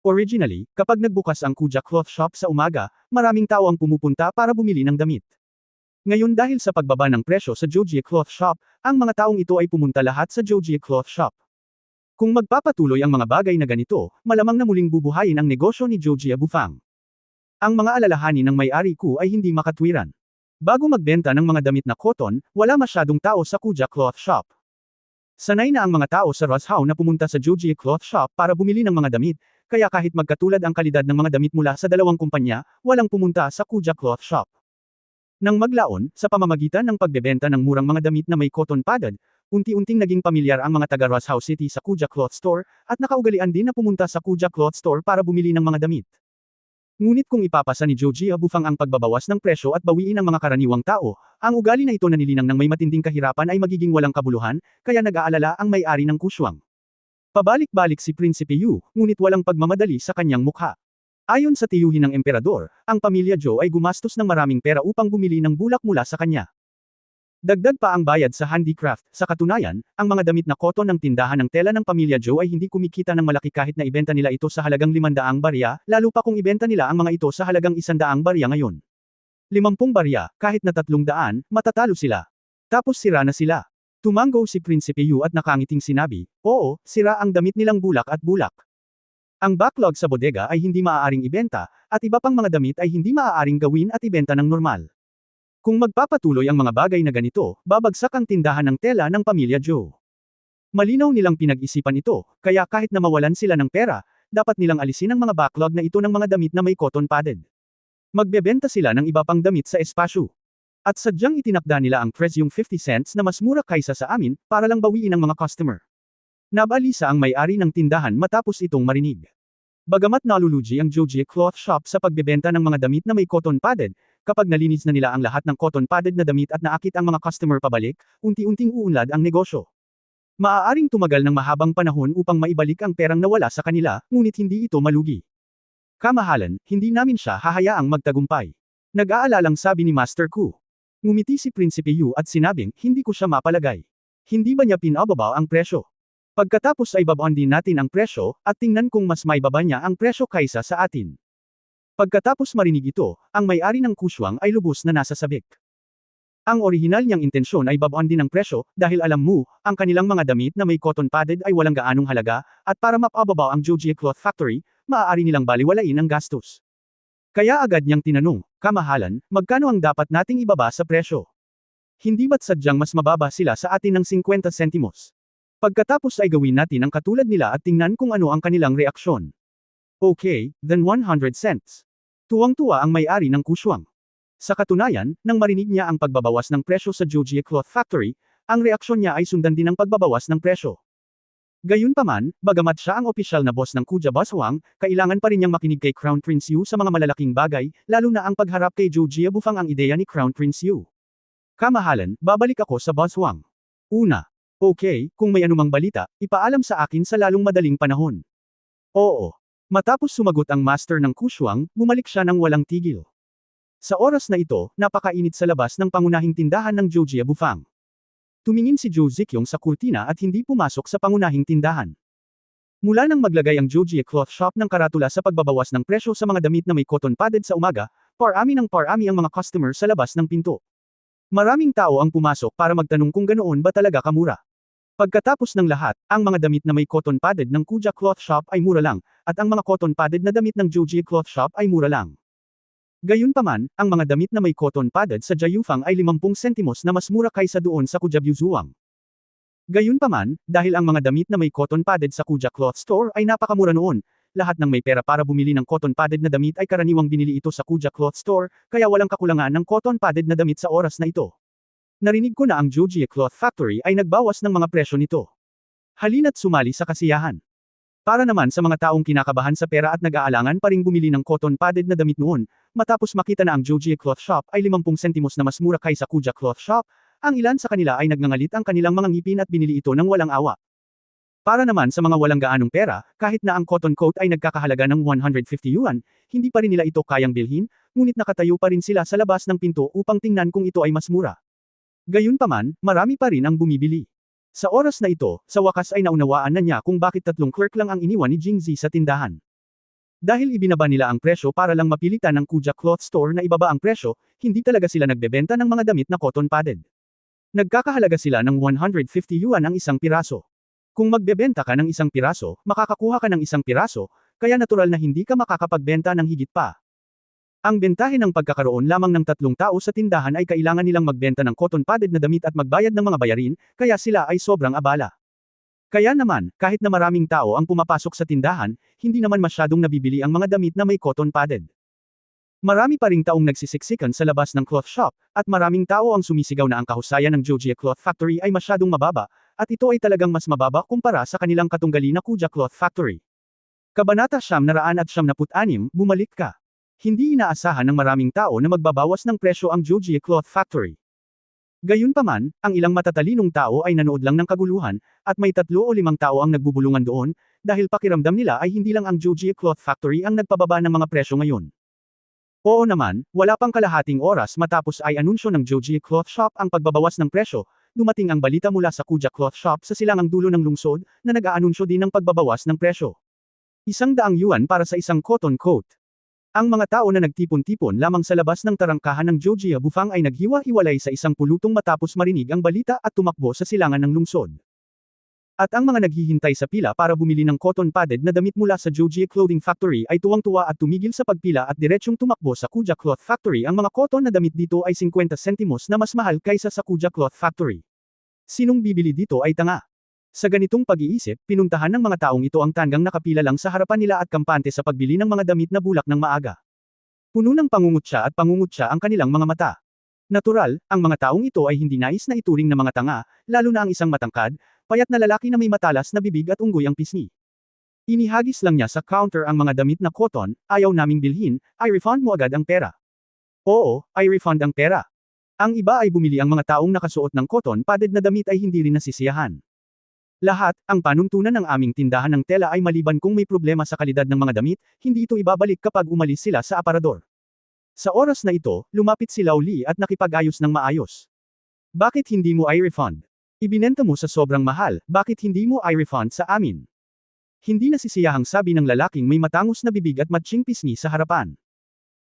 Originally, kapag nagbukas ang Kuja Cloth Shop sa umaga, maraming tao ang pumupunta para bumili ng damit. Ngayon dahil sa pagbaba ng presyo sa Jojia Cloth Shop, ang mga taong ito ay pumunta lahat sa Jojia Cloth Shop. Kung magpapatuloy ang mga bagay na ganito, malamang na muling bubuhayin ang negosyo ni Jojia Bufang. Ang mga alalahanin ng may-ari ko ay hindi makatwiran. Bago magbenta ng mga damit na cotton, wala masyadong tao sa Kuja Cloth Shop. Sanay na ang mga tao sa Roshao na pumunta sa Jojia Cloth Shop para bumili ng mga damit, kaya kahit magkatulad ang kalidad ng mga damit mula sa dalawang kumpanya, walang pumunta sa Kuja Cloth Shop. Nang maglaon, sa pamamagitan ng pagbebenta ng murang mga damit na may cotton padded, unti-unting naging pamilyar ang mga taga Roshao City sa Kuja Cloth Store, at nakaugalian din na pumunta sa Kuja Cloth Store para bumili ng mga damit. Ngunit kung ipapasa ni Jojia Bufang ang pagbabawas ng presyo at bawiin ang mga karaniwang tao, ang ugali na ito na nilinang ng may matinding kahirapan ay magiging walang kabuluhan, kaya nag-aalala ang may-ari ng Kushuang. Pabalik-balik si Prinsipe Yu, ngunit walang pagmamadali sa kanyang mukha. Ayon sa tiyuhin ng emperador, ang pamilya Zhou ay gumastos ng maraming pera upang bumili ng bulak mula sa kanya. Dagdag pa ang bayad sa handicraft, sa katunayan, ang mga damit na cotton ng tindahan ng tela ng pamilya Zhou ay hindi kumikita ng malaki kahit na ibenta nila ito sa halagang 500 barya, lalo pa kung ibenta nila ang mga ito sa halagang 100 barya ngayon. 50 barya, kahit na 300, matatalo sila. Tapos sira na sila. Tumango si Prinsipe Yu at nakangiting sinabi, oo, sira ang damit nilang bulak at bulak. Ang backlog sa bodega ay hindi maaaring ibenta, at iba pang mga damit ay hindi maaaring gawin at ibenta ng normal. Kung magpapatuloy ang mga bagay na ganito, babagsak ang tindahan ng tela ng pamilya Zhou. Malinaw nilang pinag-isipan ito, kaya kahit na mawalan sila ng pera, dapat nilang alisin ang mga backlog na ito ng mga damit na may cotton padded. Magbebenta sila ng iba pang damit sa espasyo. At sadyang itinakda nila ang presyong 50 cents na mas mura kaysa sa amin, para lang bawiin ang mga customer. Nabalisa ang may-ari ng tindahan matapos itong marinig. Bagamat nalulugi ang Joji Cloth Shop sa pagbebenta ng mga damit na may cotton padded, kapag nalinis na nila ang lahat ng cotton padded na damit at naakit ang mga customer pabalik, unti-unting uunlad ang negosyo. Maaaring tumagal ng mahabang panahon upang maibalik ang perang nawala sa kanila, ngunit hindi ito malugi. Kamahalan, hindi namin siya hahayaang magtagumpay. Nag-aalalang sabi ni Master Ku. Ngumiti si Prinsipe Yu at sinabing, hindi ko siya mapalagay. Hindi ba niya pinababa ang presyo? Pagkatapos ay babaan din natin ang presyo, at tingnan kung mas maibaba niya ang presyo kaysa sa atin. Pagkatapos marinig ito, ang may-ari ng Kushuang ay lubos na nasa sabik. Ang orihinal niyang intensyon ay babaan din ang presyo, dahil alam mo, ang kanilang mga damit na may cotton padded ay walang gaanong halaga, at para mapababa ang Joji Cloth Factory, maaari nilang baliwalain ang gastos. Kaya agad niyang tinanong, kamahalan, magkano ang dapat nating ibaba sa presyo? Hindi ba't sadyang mas mababa sila sa atin ng 50 sentimos? Pagkatapos ay gawin natin ang katulad nila at tingnan kung ano ang kanilang reaksyon. Okay, then 100 cents. Tuwang-tuwa ang may-ari ng Kushuang. Sa katunayan, nang marinig niya ang pagbabawas ng presyo sa Joji Cloth Factory, ang reaksyon niya ay sundan din ng pagbabawas ng presyo. Gayunpaman, bagamat siya ang opisyal na boss ng Kuja Baswang, kailangan pa rin niyang makinig kay Crown Prince Yu sa mga malalaking bagay, lalo na ang pagharap kay Joji Bufang ang ideya ni Crown Prince Yu. Kamahalan, babalik ako sa Baswang. Una. Okay, kung may anumang balita, ipaalam sa akin sa lalong madaling panahon. Oo. Matapos sumagot ang master ng Kushuang, bumalik siya ng walang tigil. Sa oras na ito, napakainit sa labas ng pangunahing tindahan ng Joji Bufang. Tumingin si Zhou Ziqiong sa kurtina at hindi pumasok sa pangunahing tindahan. Mula nang maglagay ang Joji Cloth Shop ng karatula sa pagbabawas ng presyo sa mga damit na may cotton padded sa umaga, parami ng parami ang mga customer sa labas ng pinto. Maraming tao ang pumasok para magtanong kung ganoon ba talaga kamura. Pagkatapos ng lahat, ang mga damit na may cotton padded ng Kuja Cloth Shop ay mura lang, at ang mga cotton padded na damit ng Joji Cloth Shop ay mura lang. Gayunpaman, ang mga damit na may cotton padded sa Jayufang ay 50 sentimos na mas mura kaysa doon sa Kuja Byuzuang. Gayunpaman, dahil ang mga damit na may cotton padded sa Kuja Cloth Store ay napakamura noon, lahat ng may pera para bumili ng cotton padded na damit ay karaniwang binili ito sa Kuja Cloth Store, kaya walang kakulangan ng cotton padded na damit sa oras na ito. Narinig ko na ang Joji Cloth Factory ay nagbawas ng mga presyo nito. Halina't sumali sa kasiyahan. Para naman sa mga taong kinakabahan sa pera at nag-aalangan pa ring bumili ng cotton padded na damit noon, matapos makita na ang Joji Cloth Shop ay 50 sentimos na mas mura kaysa Kuja Cloth Shop, ang ilan sa kanila ay nagngangalit ang kanilang mga ngipin at binili ito ng walang awa. Para naman sa mga walang gaanong pera, kahit na ang cotton coat ay nagkakahalaga ng 150 yuan, hindi pa rin nila ito kayang bilhin, ngunit nakatayo pa rin sila sa labas ng pinto upang tingnan kung ito ay mas mura. Gayunpaman, marami pa rin ang bumibili. Sa oras na ito, sa wakas ay naunawaan na niya kung bakit 3 clerk lang ang iniwan ni Jingzi sa tindahan. Dahil ibinaba nila ang presyo para lang mapilitan ng Kuja Cloth Store na ibaba ang presyo, hindi talaga sila nagbebenta ng mga damit na cotton padded. Nagkakahalaga sila ng 150 yuan ang isang piraso. Kung magbebenta ka ng isang piraso, makakakuha ka ng isang piraso, kaya natural na hindi ka makakapagbenta ng higit pa. Ang bentahe ng pagkakaroon lamang ng 3 tao sa tindahan ay kailangan nilang magbenta ng cotton padded na damit at magbayad ng mga bayarin, kaya sila ay sobrang abala. Kaya naman, kahit na maraming tao ang pumapasok sa tindahan, hindi naman masyadong nabibili ang mga damit na may cotton padded. Marami pa ring taong nagsisiksikan sa labas ng cloth shop, at maraming tao ang sumisigaw na ang kahusayan ng Joji Cloth Factory ay masyadong mababa, at ito ay talagang mas mababa kumpara sa kanilang katunggali na Kuja Cloth Factory. Kabanata 976, bumalik ka. Hindi inaasahan ng maraming tao na magbabawas ng presyo ang Joji Cloth Factory. Gayunpaman, ang ilang matatalinong tao ay nanood lang ng kaguluhan, at may 3 o 5 tao ang nagbubulungan doon, dahil pakiramdam nila ay hindi lang ang Joji Cloth Factory ang nagpababa ng mga presyo ngayon. Oo naman, wala pang kalahating oras matapos ay anunsyo ng Joji Cloth Shop ang pagbabawas ng presyo, dumating ang balita mula sa Kuja Cloth Shop sa silangang dulo ng lungsod, na nag-aanunsyo din ng pagbabawas ng presyo. 100 yuan para sa isang cotton coat. Ang mga tao na nagtipon-tipon lamang sa labas ng tarangkahan ng Joji Bufang ay naghiwa-hiwalay sa isang pulutong matapos marinig ang balita at tumakbo sa silangan ng lungsod. At ang mga naghihintay sa pila para bumili ng cotton padded na damit mula sa Joji Clothing Factory ay tuwang-tuwa at tumigil sa pagpila at diretsyong tumakbo sa Kuja Cloth Factory. Ang mga cotton na damit dito ay 50 sentimos na mas mahal kaysa sa Kuja Cloth Factory. Sinong bibili dito ay tanga. Sa ganitong pag-iisip, pinuntahan ng mga taong ito ang tanggang nakapila lang sa harapan nila at kampante sa pagbili ng mga damit na bulak ng maaga. Puno ng pangungutya ang kanilang mga mata. Natural, ang mga taong ito ay hindi nais na ituring na mga tanga, lalo na ang isang matangkad, payat na lalaki na may matalas na bibig at unggoy ang pisngi. Inihagis lang niya sa counter ang mga damit na cotton, ayaw naming bilhin, I refund mo agad ang pera. Oo, I refund ang pera. Ang iba ay bumili ang mga taong nakasuot ng cotton padded na damit ay hindi rin nasisiyahan. Lahat, ang panuntunan ng aming tindahan ng tela ay maliban kung may problema sa kalidad ng mga damit, hindi ito ibabalik kapag umalis sila sa aparador. Sa oras na ito, lumapit si Lao Li at nakipag-ayos ng maayos. Bakit hindi mo i-refund? Ibinenta mo sa sobrang mahal, bakit hindi mo i-refund sa amin? Hindi nasisiyahang sabi ng lalaking may matangos na bibig at matching pisngi sa harapan.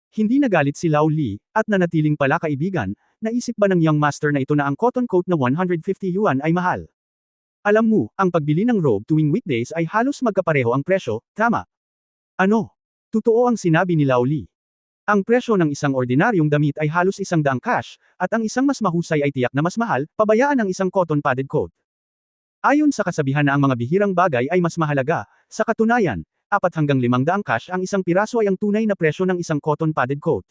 Hindi nagalit si Lao Li, at nanatiling pala kaibigan, naisip ba ng young master na ito na ang cotton coat na 150 yuan ay mahal? Alam mo, ang pagbili ng robe tuwing weekdays ay halos magkapareho ang presyo, tama? Ano? Totoo ang sinabi ni Lao Li. Ang presyo ng isang ordinaryong damit ay halos 100 cash, at ang isang mas mahusay ay tiyak na mas mahal, pabayaan ang isang cotton padded coat. Ayon sa kasabihan na ang mga bihirang bagay ay mas mahalaga, sa katunayan, 4 hanggang 500 cash ang isang piraso ay ang tunay na presyo ng isang cotton padded coat.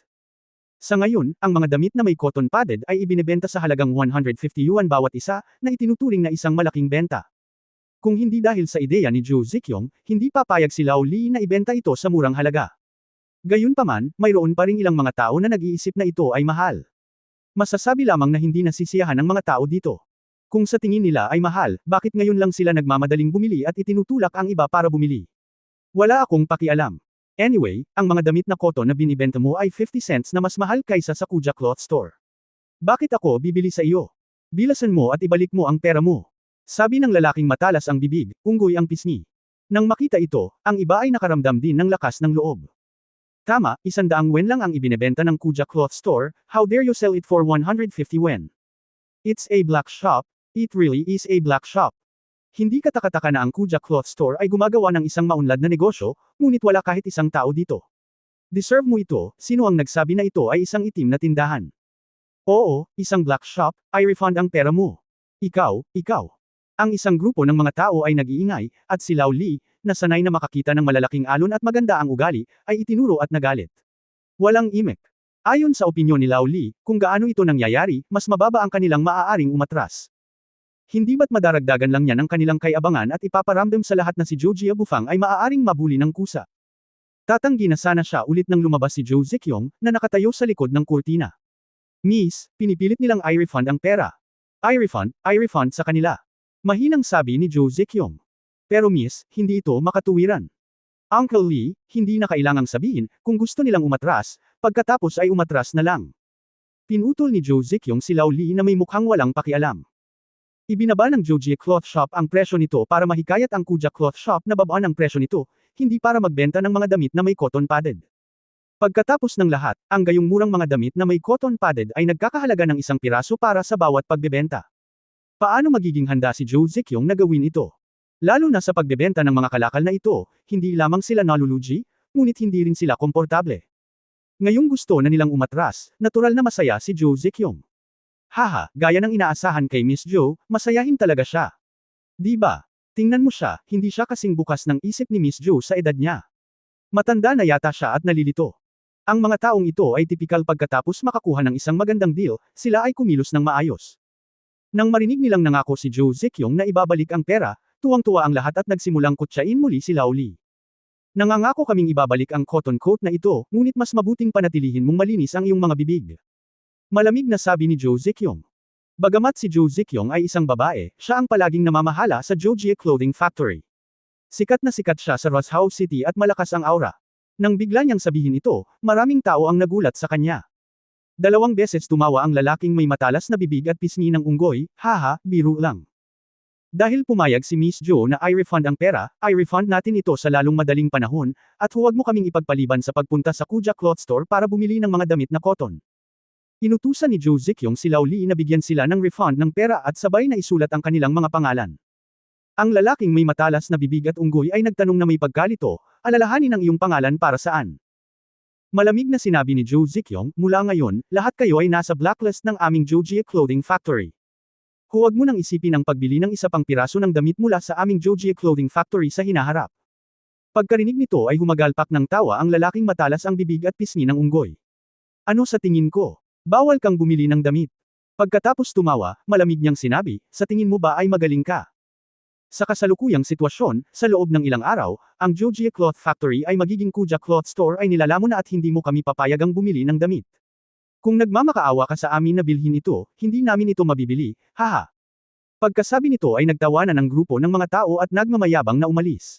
Sa ngayon, ang mga damit na may cotton padded ay ibinebenta sa halagang 150 yuan bawat isa, na itinuturing na isang malaking benta. Kung hindi dahil sa ideya ni Zhou Ziqiong, hindi papayag si Lao Li na ibenta ito sa murang halaga. Gayunpaman, mayroon pa ring ilang mga tao na nag-iisip na ito ay mahal. Masasabi lamang na hindi nasisiyahan ng mga tao dito. Kung sa tingin nila ay mahal, bakit ngayon lang sila nagmamadaling bumili at itinutulak ang iba para bumili? Wala akong pakialam. Anyway, ang mga damit na cotton na binibenta mo ay 50 cents na mas mahal kaysa sa Kuja Cloth Store. Bakit ako bibili sa iyo? Bilasan mo at ibalik mo ang pera mo. Sabi ng lalaking matalas ang bibig, unggoy ang pisngi. Nang makita ito, ang iba ay nakaramdam din ng lakas ng loob. Tama, 100 wen lang ang ibinebenta ng Kuja Cloth Store, how dare you sell it for 150 wen? It's a black shop, it really is a black shop. Hindi katakataka na ang Kuja Cloth Store ay gumagawa ng isang maunlad na negosyo, ngunit wala kahit isang tao dito. Deserve mo ito, sino ang nagsabi na ito ay isang itim na tindahan? Oo, isang black shop, I refund ang pera mo. Ikaw. Ang isang grupo ng mga tao ay nag-iingay, at si Lao Li, na sanay na makakita ng malalaking alon at maganda ang ugali, ay itinuro at nagalit. Walang imek. Ayon sa opinyon ni Lao Li, kung gaano ito nangyayari, mas mababa ang kanilang maaaring umatras. Hindi ba't madaragdagan lang niya ng kanilang kayabangan at ipaparamdam sa lahat na si Zhou Jiabufang ay maaaring mabuli ng kusa. Tatanggi na sana siya ulit nang lumabas si Zhou Ziqiong, na nakatayo sa likod ng kurtina. Miss, pinipilit nilang i-refund ang pera. I-refund sa kanila. Mahinang sabi ni Zhou Ziqiong. Pero miss, hindi ito makatuwiran. Uncle Lee, hindi na kailangang sabihin, kung gusto nilang umatras, pagkatapos ay umatras na lang. Pinutol ni Zhou Ziqiong si Lao Li na may mukhang walang pakialam. Ibinaba ng Zhou Jie Cloth Shop ang presyo nito para mahikayat ang Kuja Cloth Shop na babaan ang presyo nito, hindi para magbenta ng mga damit na may cotton padded. Pagkatapos ng lahat, ang gayong murang mga damit na may cotton padded ay nagkakahalaga ng isang piraso para sa bawat pagbebenta. Paano magiging handa si Zhou Ziqiong na gawin ito? Lalo na sa pagbebenta ng mga kalakal na ito, hindi lamang sila nalulugi, ngunit hindi rin sila komportable. Ngayong gusto na nilang umatras, natural na masaya si Zhou Ziqiong. Haha, gaya ng inaasahan kay Miss Zhou, masayahin talaga siya. Di ba? Tingnan mo siya, hindi siya kasing bukas ng isip ni Miss Zhou sa edad niya. Matanda na yata siya at nalilito. Ang mga taong ito ay tipikal pagkatapos makakuha ng isang magandang deal, sila ay kumilos ng maayos. Nang marinig nilang nangako si Zhou Ziqiong na ibabalik ang pera, tuwang-tuwa ang lahat at nagsimulang kutsain muli si Lao Li. Nangangako kaming ibabalik ang cotton coat na ito, ngunit mas mabuting panatilihin mong malinis ang iyong mga bibig. Malamig na sabi ni Zhou Ziqiong. Bagamat si Zhou Ziqiong ay isang babae, siya ang palaging namamahala sa Zhou Jie Clothing Factory. Sikat na sikat siya sa Rosehouse City at malakas ang aura. Nang bigla niyang sabihin ito, maraming tao ang nagulat sa kanya. 2 beses tumawa ang lalaking may matalas na bibig at pisngi ng unggoy, haha, biro lang. Dahil pumayag si Miss Zhou na i-refund ang pera, i-refund natin ito sa lalong madaling panahon, at huwag mo kaming ipagpaliban sa pagpunta sa Kuja Cloth Store para bumili ng mga damit na cotton. Inutusan ni Zhou Ziqiong si Lao Li na bigyan sila ng refund ng pera at sabay na isulat ang kanilang mga pangalan. Ang lalaking may matalas na bibig at unggoy ay nagtanong na may pagkalito, alalahanin ang iyong pangalan para saan? Malamig na sinabi ni Zhou Ziqiong, mula ngayon, lahat kayo ay nasa blacklist ng aming Zhou Jie Clothing Factory. Huwag mo nang isipin ang pagbili ng isa pang piraso ng damit mula sa aming Joji Clothing Factory sa hinaharap. Pagkarinig nito ay humagalpak ng tawa ang lalaking matalas ang bibig at pisngi ng unggoy. Ano sa tingin ko? Bawal kang bumili ng damit. Pagkatapos tumawa, malamig niyang sinabi, sa tingin mo ba ay magaling ka? Sa kasalukuyang sitwasyon, sa loob ng ilang araw, ang Joji Cloth Factory ay magiging Kuja Cloth Store ay nilalamon na at hindi mo kami papayagang bumili ng damit. Kung nagmamakaawa ka sa amin na bilhin ito, hindi namin ito mabibili, haha. Pagkasabi nito ay nagtawanan ang grupo ng mga tao at nagmamayabang na umalis.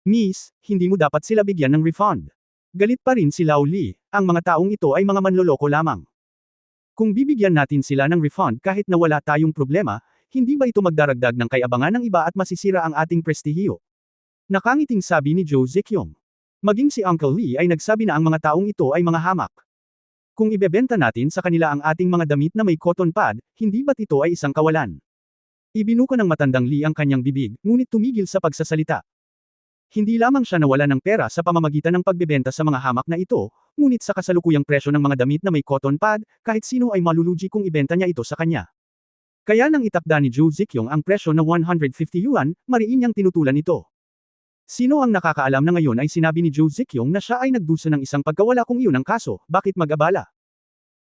Miss, hindi mo dapat sila bigyan ng refund. Galit pa rin si Lao Li, ang mga taong ito ay mga manloloko lamang. Kung bibigyan natin sila ng refund kahit na wala tayong problema, hindi ba ito magdaragdag ng kayabangan ng iba at masisira ang ating prestihiyo? Nakangiting sabi ni Joe Zekyong. Maging si Uncle Lee ay nagsabi na ang mga taong ito ay mga hamak. Kung ibebenta natin sa kanila ang ating mga damit na may cotton pad, hindi ba't ito ay isang kawalan? Ibinuka ng matandang Lee ang kanyang bibig, ngunit tumigil sa pagsasalita. Hindi lamang siya nawala ng pera sa pamamagitan ng pagbebenta sa mga hamak na ito, ngunit sa kasalukuyang presyo ng mga damit na may cotton pad, kahit sino ay malulugi kung ibenta niya ito sa kanya. Kaya nang itakda ni Joe Zekyong ang presyo na 150 yuan, mariin niyang tinutulan ito. Sino ang nakakaalam na ngayon ay sinabi ni Joe Zekyong na siya ay nagdusa ng isang pagkawala kung iyon ang kaso, bakit mag-abala?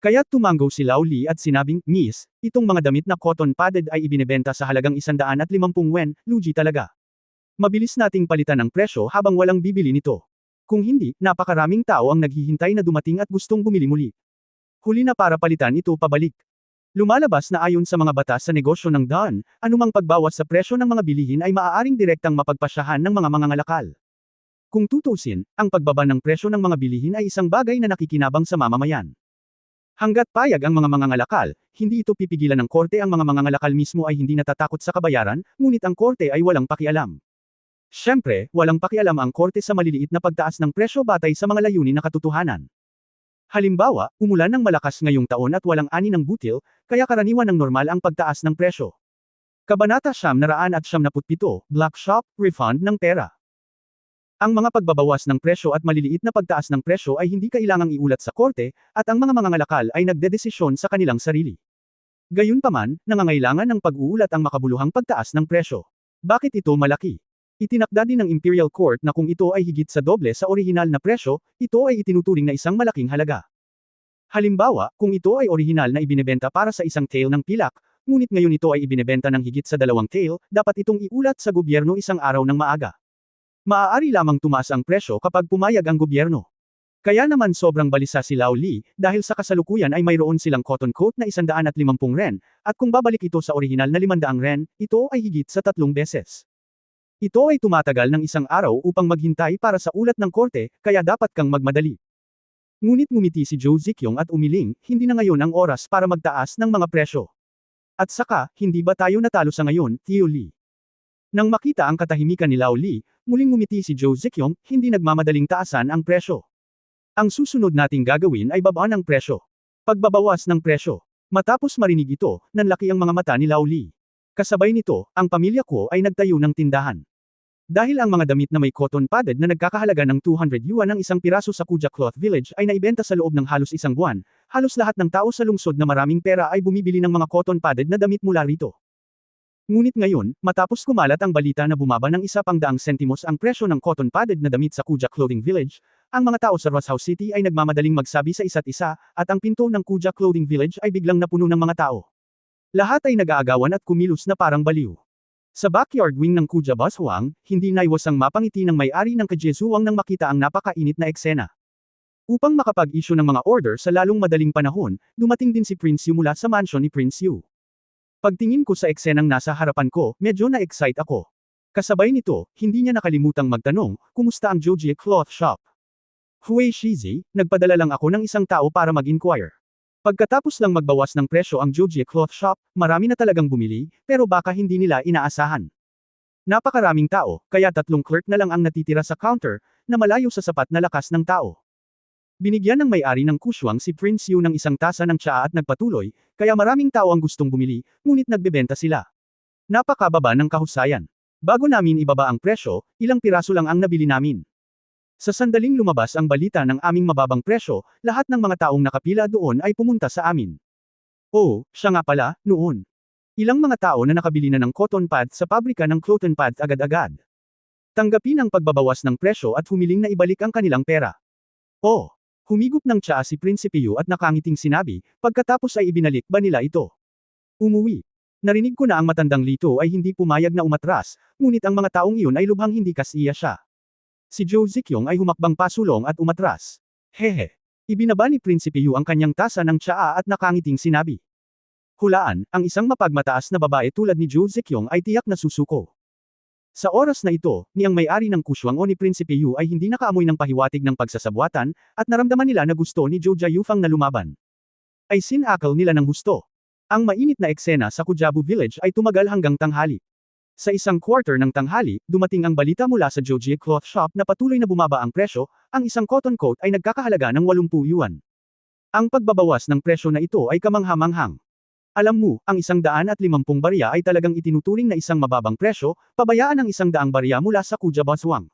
Kaya tumanggo si Lao Li at sinabing, Miss, itong mga damit na cotton padded ay ibinebenta sa halagang 150 wen, lugi talaga. Mabilis nating palitan ang presyo habang walang bibili nito. Kung hindi, napakaraming tao ang naghihintay na dumating at gustong bumili muli. Huli na para palitan ito pabalik. Lumalabas na ayon sa mga batas sa negosyo ng daan, anumang pagbawas sa presyo ng mga bilihin ay maaaring direktang mapagpasyahan ng mga mangangalakal. Kung tutusin, ang pagbaba ng presyo ng mga bilihin ay isang bagay na nakikinabang sa mamamayan. Hanggat payag ang mga mangangalakal, hindi ito pipigilan ng korte. Ang mga mangangalakal mismo ay hindi natatakot sa kabayaran, ngunit ang korte ay walang pakialam. Siyempre, walang pakialam ang korte sa maliliit na pagtaas ng presyo batay sa mga layunin na katotohanan. Halimbawa, umulan ng malakas ngayong taon at walang ani ng butil, kaya karaniwan ng normal ang pagtaas ng presyo. Kabanata 997, Black Shop, Refund ng Pera. Ang mga pagbabawas ng presyo at maliliit na pagtaas ng presyo ay hindi kailangang iulat sa korte, at ang mga mangangalakal ay nagdedesisyon sa kanilang sarili. Gayunpaman, nangangailangan ng pag-uulat ang makabuluhang pagtaas ng presyo. Bakit ito malaki? Itinakda din ng Imperial Court na kung ito ay higit sa doble sa orihinal na presyo, ito ay itinuturing na isang malaking halaga. Halimbawa, kung ito ay orihinal na ibinebenta para sa isang tail ng pilak, ngunit ngayon ito ay ibinebenta ng higit sa 2 tail, dapat itong iulat sa gobyerno isang araw ng maaga. Maaari lamang tumaas ang presyo kapag pumayag ang gobyerno. Kaya naman sobrang balisa si Lao Li, dahil sa kasalukuyan ay mayroon silang cotton coat na 150 ren, at kung babalik ito sa orihinal na 500 ren, ito ay higit sa 3 beses. Ito ay tumatagal ng isang araw upang maghintay para sa ulat ng korte, kaya dapat kang magmadali. Ngunit ngumiti si Joe Zekyong at umiling, hindi na ngayon ang oras para magtaas ng mga presyo. At saka, hindi ba tayo natalo sa ngayon, Tio Lee? Nang makita ang katahimikan ni Lao Li, muling ngumiti si Joe Zekyong, hindi nagmamadaling taasan ang presyo. Ang susunod nating gagawin ay babaan ang presyo. Pagbabawas ng presyo. Matapos marinig ito, nanlaki ang mga mata ni Lao Li. Kasabay nito, ang pamilya ko ay nagtayo ng tindahan. Dahil ang mga damit na may cotton padded na nagkakahalaga ng 200 yuan ang isang piraso sa Kuja Cloth Village ay naibenta sa loob ng halos isang buwan, halos lahat ng tao sa lungsod na maraming pera ay bumibili ng mga cotton padded na damit mula rito. Ngunit ngayon, matapos kumalat ang balita na bumaba ng 100 sentimos ang presyo ng cotton padded na damit sa Kuja Clothing Village, ang mga tao sa Rosehouse City ay nagmamadaling magsabi sa isa't isa, at ang pinto ng Kuja Clothing Village ay biglang napuno ng mga tao. Lahat ay nag-aagawan at kumilos na parang baliw. Sa backyard wing ng Kuja Baswang, hindi naiwasang mapangiti ng may-ari ng Kajesuwang nang makita ang napakainit na eksena. Upang makapag-issue ng mga order sa lalong madaling panahon, dumating din si Prince Yu mula sa mansion ni Prince Yu. Pagtingin ko sa eksenang nasa harapan ko, medyo na-excite ako. Kasabay nito, hindi niya nakalimutang magtanong, kumusta ang Joji Cloth Shop? Hui Shizi, nagpadala lang ako ng isang tao para mag-inquire. Pagkatapos lang magbawas ng presyo ang Joji Cloth Shop, marami na talagang bumili, pero baka hindi nila inaasahan. Napakaraming tao, kaya 3 clerk na lang ang natitira sa counter, na malayo sa sapat na lakas ng tao. Binigyan ng may-ari ng kuswang si Prince Yu ng isang tasa ng tsaa at nagpatuloy, kaya maraming tao ang gustong bumili, ngunit nagbebenta sila. Napakababa ng kahusayan. Bago namin ibaba ang presyo, ilang piraso lang ang nabili namin. Sa sandaling lumabas ang balita ng aming mababang presyo, lahat ng mga taong nakapila doon ay pumunta sa amin. Oh, siya nga pala, noon. Ilang mga tao na nakabili na ng cotton pad sa pabrika ng cotton pad agad-agad. Tanggapin ang pagbabawas ng presyo at humiling na ibalik ang kanilang pera. Oh! Humigop ng tsaa si Prinsipe Yu at nakangiting sinabi, pagkatapos ay ibinalik ba nila ito? Umuwi. Narinig ko na ang matandang Lito ay hindi pumayag na umatras, ngunit ang mga taong iyon ay lubhang hindi kasiya siya. Si Zhou Ziqiong ay humakbang pasulong at umatras. Hehe. Ibinaba ni Prinsipe Yu ang kanyang tasa ng tsaa at nakangiting sinabi. Hulaan, ang isang mapagmataas na babae tulad ni Zhou Ziqiong ay tiyak na susuko. Sa oras na ito, ni ang may-ari ng kuswang o ni Prinsipe Yu ay hindi nakaamoy ng pahiwatig ng pagsasabwatan, at naramdaman nila na gusto ni Zhou Jiayufang na lumaban. Ay sinakal nila ng husto. Ang mainit na eksena sa Kujabu Village ay tumagal hanggang tanghali. Sa isang quarter ng tanghali, dumating ang balita mula sa Joji Cloth Shop na patuloy na bumaba ang presyo, ang isang cotton coat ay nagkakahalaga ng 80 yuan. Ang pagbabawas ng presyo na ito ay kamangha-manghang. Alam mo, ang 150 barya ay talagang itinuturing na isang mababang presyo, pabayaan ang 100 barya mula sa Kuja Baswang.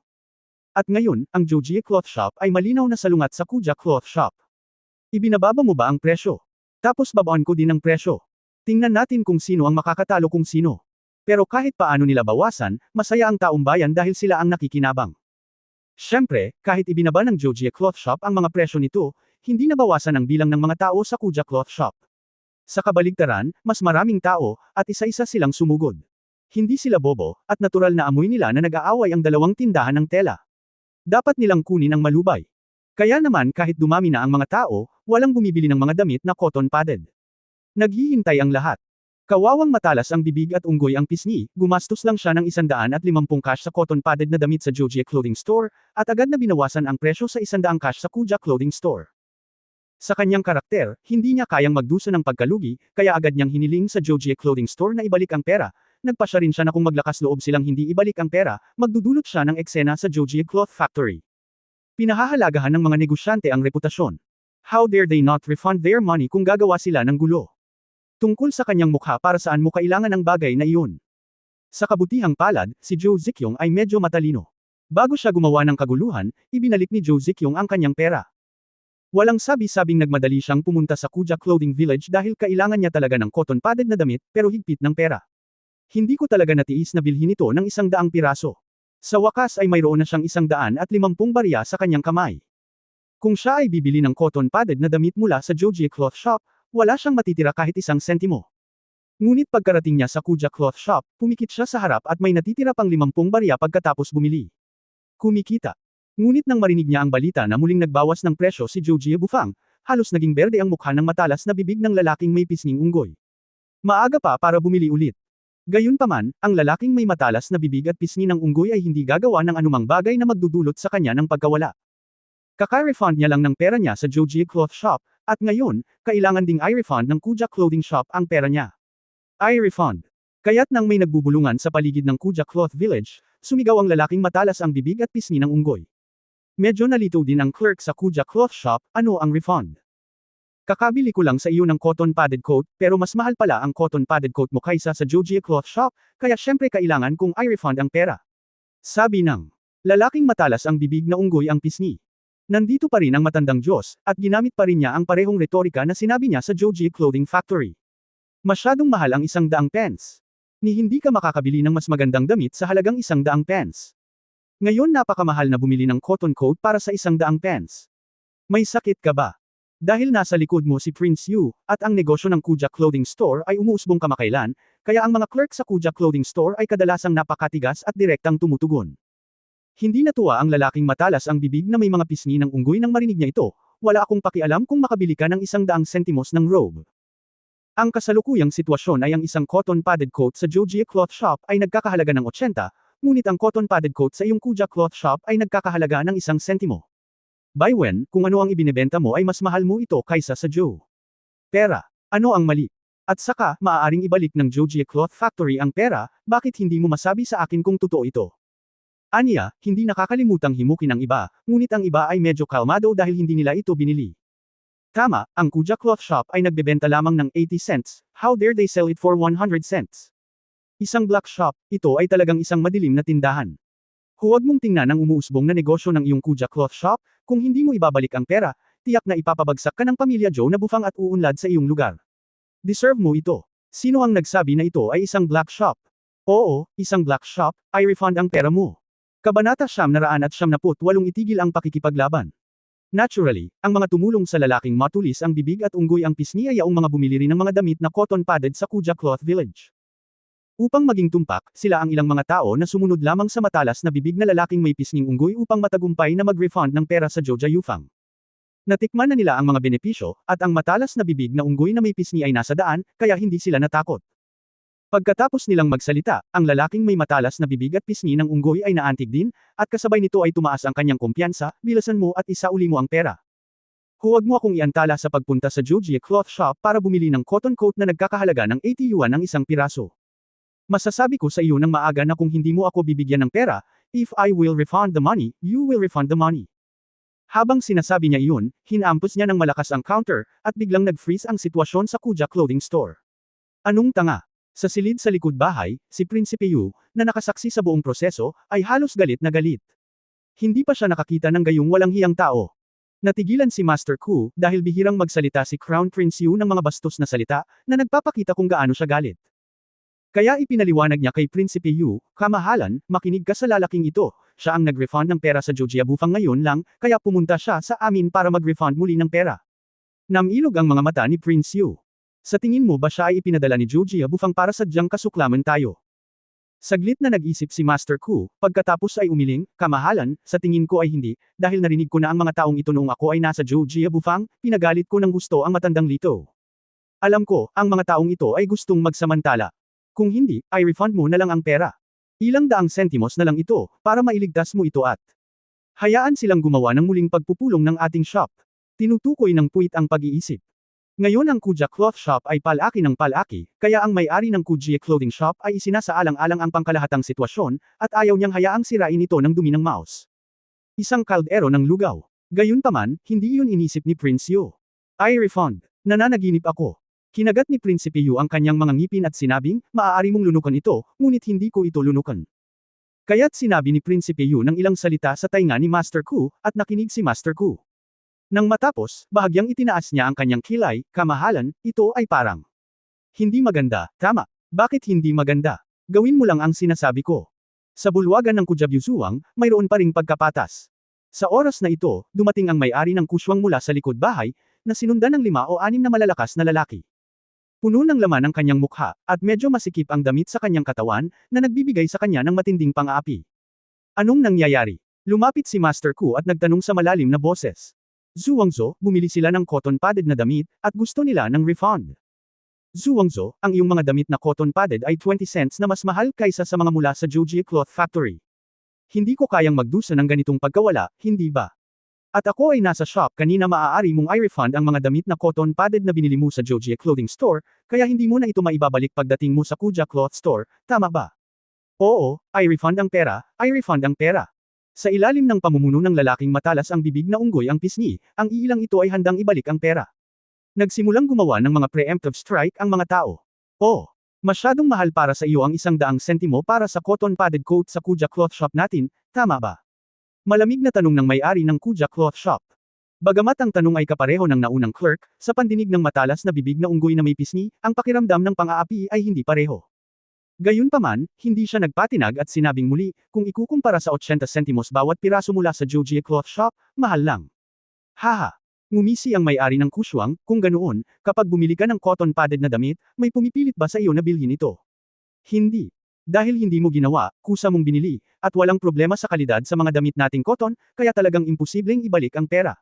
At ngayon, ang Joji Cloth Shop ay malinaw na salungat sa Kuja Cloth Shop. Ibinababa mo ba ang presyo? Tapos babaan ko din ang presyo. Tingnan natin kung sino ang makakatalo kung sino. Pero kahit paano nila bawasan, masaya ang taong bayan dahil sila ang nakikinabang. Siyempre, kahit ibinaba ng Joji Cloth Shop ang mga presyo nito, hindi nabawasan ang bilang ng mga tao sa Kuja Cloth Shop. Sa kabaligtaran, mas maraming tao, at isa-isa silang sumugod. Hindi sila bobo, at natural na amoy nila na nag-aaway ang dalawang tindahan ng tela. Dapat nilang kunin ang malubay. Kaya naman kahit dumami na ang mga tao, walang bumibili ng mga damit na cotton padded. Naghihintay ang lahat. Kawawang matalas ang bibig at unggoy ang pisngi, gumastos lang siya ng 150 cash sa cotton padded na damit sa Joji Clothing Store, at agad na binawasan ang presyo sa 100 cash sa Kuja Clothing Store. Sa kanyang karakter, hindi niya kayang magdusa ng pagkalugi, kaya agad niyang hiniling sa Joji Clothing Store na ibalik ang pera. Nagpasya rin siya na kung maglakas loob silang hindi ibalik ang pera, magdudulot siya ng eksena sa Joji Cloth Factory. Pinahahalagahan ng mga negosyante ang reputasyon. How dare they not refund their money kung gagawa sila ng gulo? Tungkol sa kanyang mukha para saan mo kailangan ang bagay na iyon. Sa kabutihang palad, si Zhou Ziqiong ay medyo matalino. Bago siya gumawa ng kaguluhan, ibinalik ni Zhou Ziqiong ang kanyang pera. Walang sabi-sabing nagmadali siyang pumunta sa Kuja Clothing Village dahil kailangan niya talaga ng cotton padded na damit, pero higpit ng pera. Hindi ko talaga natiis na bilhin ito ng 100 piraso. Sa wakas ay mayroon na siyang 150 barya sa kanyang kamay. Kung siya ay bibili ng cotton padded na damit mula sa Joji Cloth Shop, wala siyang matitira kahit 1 sentimo. Ngunit pagkarating niya sa Kuja Cloth Shop, pumikit siya sa harap at may natitira pang 50 barya pagkatapos bumili. Kumikita. Ngunit nang marinig niya ang balita na muling nagbawas ng presyo si Zhou Jiabufang, halos naging berde ang mukha ng matalas na bibig ng lalaking may pisnging unggoy. Maaga pa para bumili ulit. Gayunpaman, ang lalaking may matalas na bibig at pisngi ng unggoy ay hindi gagawa ng anumang bagay na magdudulot sa kanya ng pagkawala. Kaka-refund niya lang ng pera niya sa Joji Cloth Shop, at ngayon, kailangan ding i-refund ng Kuja Clothing Shop ang pera niya. I-refund. Kaya't nang may nagbubulungan sa paligid ng Kuja Cloth Village, sumigaw ang lalaking matalas ang bibig at pisngi ng unggoy. Medyo nalito din ang clerk sa Kuja Cloth Shop, ano ang refund? Kakabili ko lang sa iyo ng cotton padded coat, pero mas mahal pala ang cotton padded coat mo kaysa sa Joji Cloth Shop, kaya syempre kailangan kong i-refund ang pera. Sabi ng lalaking matalas ang bibig na unggoy ang pisngi. Nandito pa rin ang matandang Diyos, at ginamit pa rin niya ang parehong retorika na sinabi niya sa Joji Clothing Factory. Masyadong mahal ang 100 pence. Ni hindi ka makakabili ng mas magandang damit sa halagang 100 pence. Ngayon napakamahal na bumili ng cotton coat para sa 100 pence. May sakit ka ba? Dahil nasa likod mo si Prince Yu, at ang negosyo ng Kuja Clothing Store ay umuusbong kamakailan, kaya ang mga clerk sa Kuja Clothing Store ay kadalasang napakatigas at direktang tumutugon. Hindi natuwa ang lalaking matalas ang bibig na may mga pisngi ng unggoy nang marinig niya ito, wala akong pakialam kung makabili ka ng 100 sentimos ng robe. Ang kasalukuyang sitwasyon ay ang isang cotton padded coat sa Joji Cloth Shop ay nagkakahalaga ng 80, ngunit ang cotton padded coat sa iyong Kuja Cloth Shop ay nagkakahalaga ng 1 sentimo. By when, kung ano ang ibinebenta mo ay mas mahal mo ito kaysa sa Joe. Pera. Ano ang mali? At saka, maaaring ibalik ng Joji Cloth Factory ang pera, bakit hindi mo masabi sa akin kung totoo ito? Aniya, hindi nakakalimutang himukin ang iba, ngunit ang iba ay medyo kalmado dahil hindi nila ito binili. Tama, ang Kuja Cloth Shop ay nagbebenta lamang ng 80 cents, how dare they sell it for 100 cents? Isang black shop, ito ay talagang isang madilim na tindahan. Huwag mong tingnan ang umuusbong na negosyo ng iyong Kuja Cloth Shop, kung hindi mo ibabalik ang pera, tiyak na ipapabagsak ka ng pamilya Joe na bufang at uunlad sa iyong lugar. Deserve mo ito. Sino ang nagsabi na ito ay isang black shop? Oo, isang black shop, I refund ang pera mo. Kabanata 998 itigil ang pakikipaglaban. Naturally, ang mga tumulong sa lalaking matulis ang bibig at unggoy ang pisngi ay yaong mga bumili rin ng mga damit na cotton padded sa Kuja Cloth Village. Upang maging tumpak, sila ang ilang mga tao na sumunod lamang sa matalas na bibig na lalaking may pisnging unggoy upang matagumpay na mag-refund ng pera sa Joja Yufang. Natikman na nila ang mga benepisyo, at ang matalas na bibig na unggoy na may pisngi ay nasa daan, kaya hindi sila natakot. Pagkatapos nilang magsalita, ang lalaking may matalas na bibig at pisngi ng unggoy ay naantig din, at kasabay nito ay tumaas ang kanyang kumpiyansa, bilasan mo at isauli mo ang pera. Huwag mo akong iantala sa pagpunta sa Joji Cloth Shop para bumili ng cotton coat na nagkakahalaga ng 80 yuan ang isang piraso. Masasabi ko sa iyo ng maaga na kung hindi mo ako bibigyan ng pera, if I will refund the money, you will refund the money. Habang sinasabi niya iyon, hinampos niya ng malakas ang counter, at biglang nag-freeze ang sitwasyon sa Kuja Clothing Store. Anong tanga? Sa silid sa likod bahay, si Prinsipe Yu, na nakasaksi sa buong proseso, ay halos galit na galit. Hindi pa siya nakakita ng gayong walang hiyang tao. Natigilan si Master Ku, dahil bihirang magsalita si Crown Prince Yu ng mga bastos na salita, na nagpapakita kung gaano siya galit. Kaya ipinaliwanag niya kay Prinsipe Yu, kamahalan, makinig ka sa lalaking ito, siya ang nag-refund ng pera sa Joji Bufang ngayon lang, kaya pumunta siya sa amin para mag-refund muli ng pera. Namilog ang mga mata ni Prince Yu. Sa tingin mo ba siya ay ipinadala ni Joji Bufang para sadyang kasuklaman tayo? Saglit na nag-isip si Master Ku, pagkatapos ay umiling, kamahalan, sa tingin ko ay hindi, dahil narinig ko na ang mga taong ito noong ako ay nasa Joji Bufang, pinagalit ko ng gusto ang matandang lito. Alam ko, ang mga taong ito ay gustong magsamantala. Kung hindi, ay refund mo na lang ang pera. Ilang daang sentimos na lang ito, para mailigtas mo ito at hayaan silang gumawa ng muling pagpupulong ng ating shop. Tinutukoy ng puwit ang pag-iisip. Ngayon ang Kuja Cloth Shop ay palaki ng palaki, kaya ang may-ari ng Kuja Clothing Shop ay isinasaalang-alang ang pangkalahatang sitwasyon, at ayaw niyang hayaang sirain ito ng dumi ng mouse. Isang kaldero ng lugaw. Gayunpaman, hindi iyon inisip ni Prince Yu. I refund. Nananaginip ako. Kinagat ni Prinsipe Yu ang kanyang mga ngipin at sinabing, maaari mong lunukan ito, ngunit hindi ko ito lunukan. Kaya't sinabi ni Prinsipe Yu ng ilang salita sa tainga ni Master Ku, at nakinig si Master Ku. Nang matapos, bahagyang itinaas niya ang kanyang kilay, kamahalan, ito ay parang hindi maganda, tama. Bakit hindi maganda? Gawin mo lang ang sinasabi ko. Sa bulwagan ng Kujabyusuwang, mayroon pa ring pagkapatas. Sa oras na ito, dumating ang may-ari ng kuswang mula sa likod bahay, na sinundan ng 5 o 6 na malalakas na lalaki. Puno ng laman ang kanyang mukha, at medyo masikip ang damit sa kanyang katawan, na nagbibigay sa kanya ng matinding pang-aapi. Anong nangyayari? Lumapit si Master Ku at nagtanong sa malalim na boses. Zhuangzhou, bumili sila ng cotton padded na damit, at gusto nila ng refund. Zhuangzhou, ang iyong mga damit na cotton padded ay 20 cents na mas mahal kaysa sa mga mula sa Joji Cloth Factory. Hindi ko kayang magdusa ng ganitong pagkawala, hindi ba? At ako ay nasa shop kanina, maaari mong i-refund ang mga damit na cotton padded na binili mo sa Joji Clothing Store, kaya hindi mo na ito maibabalik pagdating mo sa Kuja Cloth Store, tama ba? Oo, i-refund ang pera, i-refund ang pera. Sa ilalim ng pamumuno ng lalaking matalas ang bibig na unggoy ang pisngi, ang iilang ito ay handang ibalik ang pera. Nagsimulang gumawa ng mga preemptive strike ang mga tao. Oh, masyadong mahal para sa iyo ang 100 sentimo para sa cotton padded coat sa Kuja Cloth Shop natin, tama ba? Malamig na tanong ng may-ari ng Kuja Cloth Shop. Bagamat ang tanong ay kapareho ng naunang clerk, sa pandinig ng matalas na bibig na unggoy na may pisngi, ang pakiramdam ng pang-aapi ay hindi pareho. Gayunpaman, hindi siya nagpatinag at sinabing muli, kung ikukumpara sa 80 sentimos bawat piraso mula sa Joji Cloth Shop, mahal lang. Haha. Ngumisi ang may-ari ng kuswang, kung ganoon, kapag bumili ka ng cotton padded na damit, may pumipilit ba sa iyo na bilhin ito? Hindi. Dahil hindi mo ginawa, kusa mong binili, at walang problema sa kalidad sa mga damit nating cotton, kaya talagang imposibleng ibalik ang pera.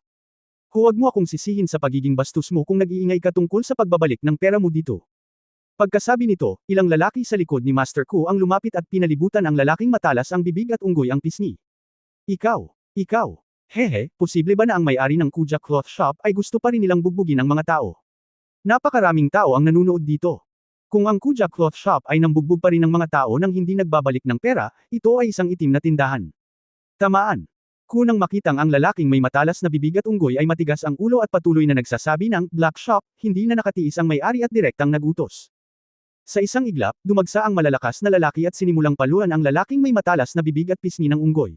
Huwag mo akong sisihin sa pagiging bastos mo kung nag-iingay ka tungkol sa pagbabalik ng pera mo dito. Pagkasabi nito, ilang lalaki sa likod ni Master Ku ang lumapit at pinalibutan ang lalaking matalas ang bibig at unggoy ang pisngi. Ikaw. Hehe, posible ba na ang may-ari ng Kuja Cloth Shop ay gusto pa rin nilang bugbugin ang mga tao? Napakaraming tao ang nanunood dito. Kung ang Kuja Cloth Shop ay nambugbog pa rin ng mga tao nang hindi nagbabalik ng pera, ito ay isang itim na tindahan. Tamaan. Kunang makitang ang lalaking may matalas na bibig at unggoy ay matigas ang ulo at patuloy na nagsasabi ng black shop, hindi na nakatiis ang may-ari at direktang nagutos. Sa isang iglap, dumagsa ang malalakas na lalaki at sinimulang paluan ang lalaking may matalas na bibig at pisngi ng unggoy.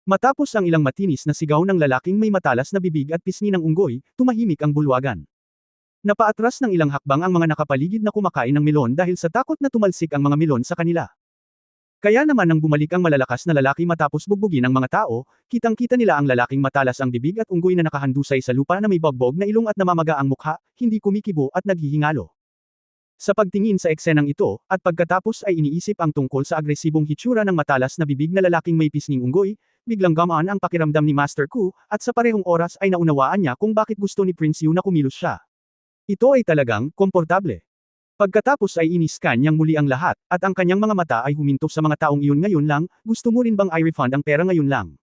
Matapos ang ilang matinis na sigaw ng lalaking may matalas na bibig at pisngi ng unggoy, tumahimik ang bulwagan. Napaatras ng ilang hakbang ang mga nakapaligid na kumakain ng melon dahil sa takot na tumalsik ang mga melon sa kanila. Kaya naman nang bumalik ang malalakas na lalaki matapos bugbugin ang mga tao, kitang-kita nila ang lalaking matalas ang bibig at unggoy na nakahandusay sa lupa na may bagbog na ilong at namamaga ang mukha, hindi kumikibo at naghihingalo. Sa pagtingin sa eksenang ito, at pagkatapos ay iniisip ang tungkol sa agresibong hitsura ng matalas na bibig na lalaking may pisnging unggoy, biglang gamaan ang pakiramdam ni Master Ku, at sa parehong oras ay naunawaan niya kung bakit gusto ni Prince Yu na kumilos siya. Ito ay talagang komportable. Pagkatapos ay iniskan niyang muli ang lahat, at ang kanyang mga mata ay huminto sa mga taong iyon ngayon lang, gusto mo rin bang i-refund ang pera ngayon lang?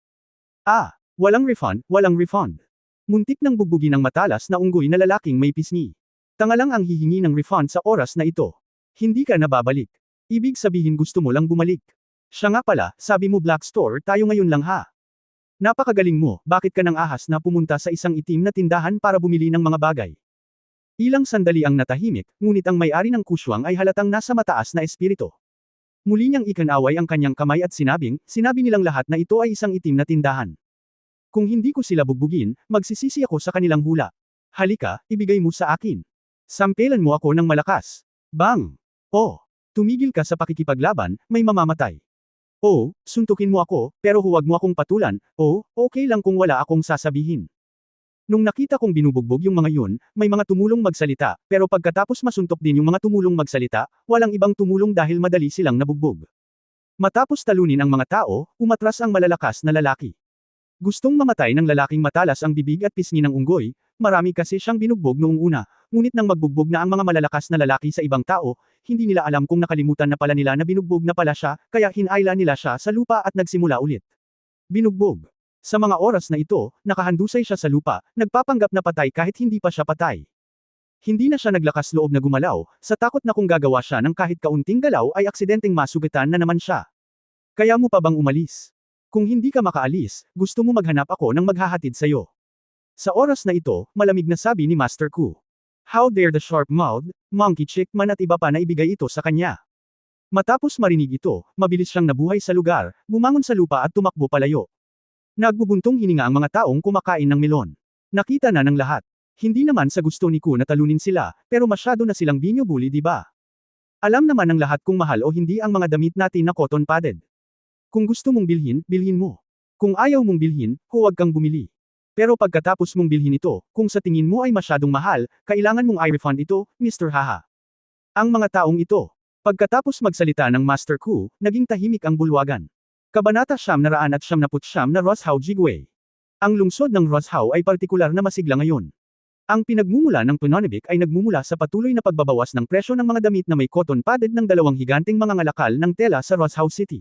Ah, walang refund, walang refund. Muntik nang bugbugin ng matalas na unggoy na lalaking may pisngi. Tanga lang ang hihingi ng refund sa oras na ito. Hindi ka nababalik. Ibig sabihin gusto mo lang bumalik. Siya nga pala, sabi mo Black Store tayo ngayon lang ha. Napakagaling mo, bakit ka nang ahas na pumunta sa isang itim na tindahan para bumili ng mga bagay? Ilang sandali ang natahimik, ngunit ang may-ari ng kuswang ay halatang nasa mataas na espiritu. Muli niyang ikanaway ang kanyang kamay at sinabi nilang lahat na ito ay isang itim na tindahan. Kung hindi ko sila bugbugin, magsisisi ako sa kanilang hula. Halika, ibigay mo sa akin. Sampelan mo ako ng malakas. Bang! Oh! Tumigil ka sa pakikipaglaban, may mamamatay. Oh, suntukin mo ako, pero huwag mo akong patulan, oh, okay lang kung wala akong sasabihin. Nung nakita kong binubugbog yung mga yun, may mga tumulong magsalita, pero pagkatapos masuntok din yung mga tumulong magsalita, walang ibang tumulong dahil madali silang nabugbog. Matapos talunin ang mga tao, umatras ang malalakas na lalaki. Gustong mamatay ng lalaking matalas ang bibig at pisngi ng unggoy, marami kasi siyang binugbog noong una, ngunit nang magbugbog na ang mga malalakas na lalaki sa ibang tao, hindi nila alam kung nakalimutan na pala nila na binugbog na pala siya, kaya hinayla nila siya sa lupa at nagsimula ulit. Binugbog. Sa mga oras na ito, nakahandusay siya sa lupa, nagpapanggap na patay kahit hindi pa siya patay. Hindi na siya naglakas loob na gumalaw, sa takot na kung gagawa siya ng kahit kaunting galaw ay aksidenteng masugatan na naman siya. Kaya mo pa bang umalis? Kung hindi ka makaalis, gusto mo maghanap ako ng maghahatid sa'yo. Sa oras na ito, malamig na sabi ni Master Ku. How dare the sharp-mouthed, monkey chick man at iba pa na ibigay ito sa kanya. Matapos marinig ito, mabilis siyang nabuhay sa lugar, bumangon sa lupa at tumakbo palayo. Nagbubuntong hininga ang mga taong kumakain ng melon. Nakita na ng lahat. Hindi naman sa gusto ni Ku na talunin sila, pero masyado na silang binyo-bully di ba? Alam naman ng lahat kung mahal o hindi ang mga damit natin na cotton padded. Kung gusto mong bilhin, bilhin mo. Kung ayaw mong bilhin, huwag kang bumili. Pero pagkatapos mong bilhin ito, kung sa tingin mo ay masyadong mahal, kailangan mong i-refund ito, Mr. Haha. Ang mga taong ito. Pagkatapos magsalita ng Master Ku, naging tahimik ang bulwagan. Kabanata 999 na Roshaw Jigway. Ang lungsod ng Roshaw ay partikular na masigla ngayon. Ang pinagmumula ng Pononibik ay nagmumula sa patuloy na pagbabawas ng presyo ng mga damit na may cotton padded ng dalawang higanteng mga ngalakal ng tela sa Roshaw City.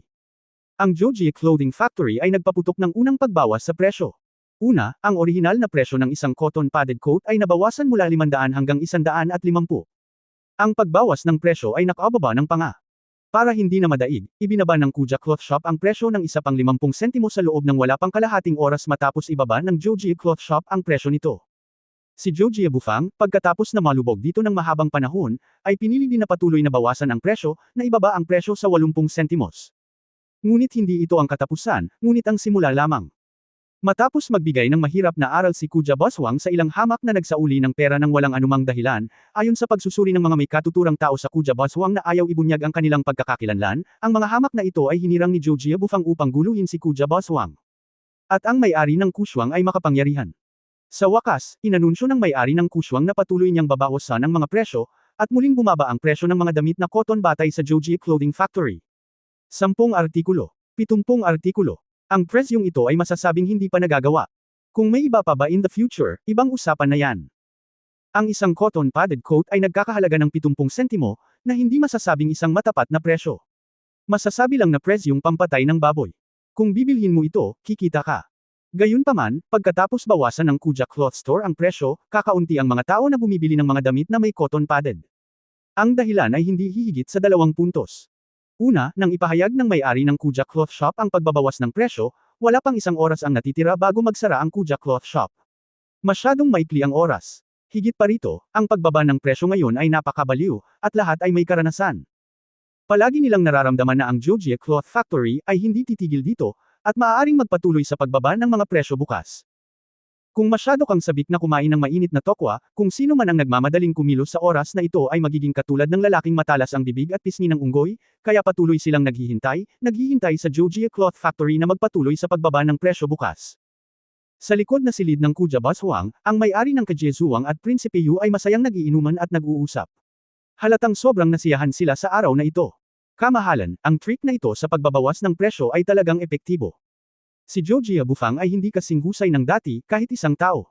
Ang Joji Clothing Factory ay nagpaputok ng unang pagbawas sa presyo. Una, ang orihinal na presyo ng isang cotton padded coat ay nabawasan mula 500 hanggang 150. Ang pagbawas ng presyo ay nakababa ng panga. Para hindi na madaig, ibinaba ng Kuja Cloth Shop ang presyo ng isa pang 50 sentimo sa loob ng wala pang kalahating oras matapos ibaba ng Joji Cloth Shop ang presyo nito. Si Joji Bufang, pagkatapos na malubog dito ng mahabang panahon, ay pinili din na patuloy na bawasan ang presyo, na ibaba ang presyo sa 80 sentimos. Ngunit hindi ito ang katapusan, ngunit ang simula lamang. Matapos magbigay ng mahirap na aral si Kuja Boswang sa ilang hamak na nagsauli ng pera ng walang anumang dahilan, ayon sa pagsusuri ng mga may katuturang tao sa Kuja Boswang na ayaw ibunyag ang kanilang pagkakakilanlan, ang mga hamak na ito ay hinirang ni Joji Bufang upang guluhin si Kuja Boswang. At ang may-ari ng kuswang ay makapangyarihan. Sa wakas, inanunsyo ng may-ari ng kuswang na patuloy niyang babawasan ang mga presyo, at muling bumaba ang presyo ng mga damit na cotton batay sa Joji Clothing Factory. 10 artikulo. 70 artikulo. Ang presyong ito ay masasabing hindi pa nagagawa. Kung may iba pa ba in the future, ibang usapan na yan. Ang isang cotton padded coat ay nagkakahalaga ng 70 sentimo, na hindi masasabing isang matapat na presyo. Masasabi lang na presyong pampatay ng baboy. Kung bibilhin mo ito, kikita ka. Gayunpaman, pagkatapos bawasan ng Kuja Cloth Store ang presyo, kakaunti ang mga tao na bumibili ng mga damit na may cotton padded. Ang dahilan ay hindi hihigit sa 2 puntos. Una, nang ipahayag ng may-ari ng Kuja Cloth Shop ang pagbabawas ng presyo, wala pang 1 oras ang natitira bago magsara ang Kuja Cloth Shop. Masyadong maikli ang oras. Higit pa rito, ang pagbaba ng presyo ngayon ay napakabaliw, at lahat ay may karanasan. Palagi nilang nararamdaman na ang Joji Cloth Factory ay hindi titigil dito, at maaaring magpatuloy sa pagbaba ng mga presyo bukas. Kung masyado kang sabik na kumain ng mainit na tokwa, kung sino man ang nagmamadaling kumilos sa oras na ito ay magiging katulad ng lalaking matalas ang bibig at pisngi ng unggoy, kaya patuloy silang naghihintay sa Georgia Cloth Factory na magpatuloy sa pagbaba ng presyo bukas. Sa likod na silid ng Kuja Baswang, ang may-ari ng Kajesuwang at Prinsipe Yu ay masayang nagiinuman at nag-uusap. Halatang sobrang nasiyahan sila sa araw na ito. Kamahalan, ang trick na ito sa pagbabawas ng presyo ay talagang epektibo. Si Georgia Bufang ay hindi kasing husay ng dati kahit isang tao.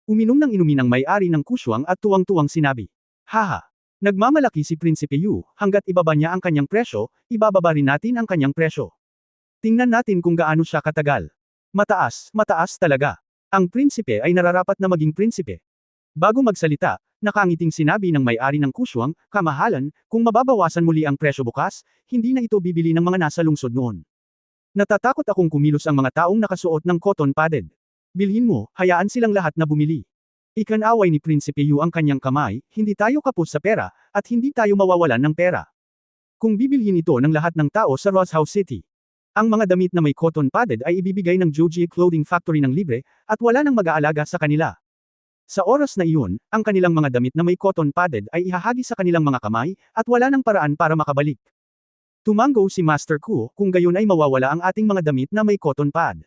Uminom ng inumin ang may-ari ng Kuswang at tuwang-tuwang sinabi, "Haha! Nagmamalaki si Prinsipe Yu, hanggat ibaba niya ang kanyang presyo, ibababa rin natin ang kanyang presyo. Tingnan natin kung gaano siya katagal. Mataas, mataas talaga. Ang prinsipe ay nararapat na maging prinsipe." Bago magsalita, nakangiting sinabi ng may-ari ng Kuswang, "Kamahalan, kung mababawasan muli ang presyo bukas, hindi na ito bibili ng mga nasa lungsod noon. Natatakot akong kumilos ang mga taong nakasuot ng cotton padded. Bilhin mo, hayaan silang lahat na bumili." Ikanaway ni Prinsipe Yu ang kanyang kamay, "Hindi tayo kapos sa pera, at hindi tayo mawawalan ng pera. Kung bibilhin ito ng lahat ng tao sa Rosehouse City, ang mga damit na may cotton padded ay ibibigay ng Georgia Clothing Factory ng libre, at wala nang mag-aalaga sa kanila. Sa oras na iyon, ang kanilang mga damit na may cotton padded ay ihahagi sa kanilang mga kamay, at wala nang paraan para makabalik." Tumango si Master Ku, "Kung gayon ay mawawala ang ating mga damit na may cotton pad.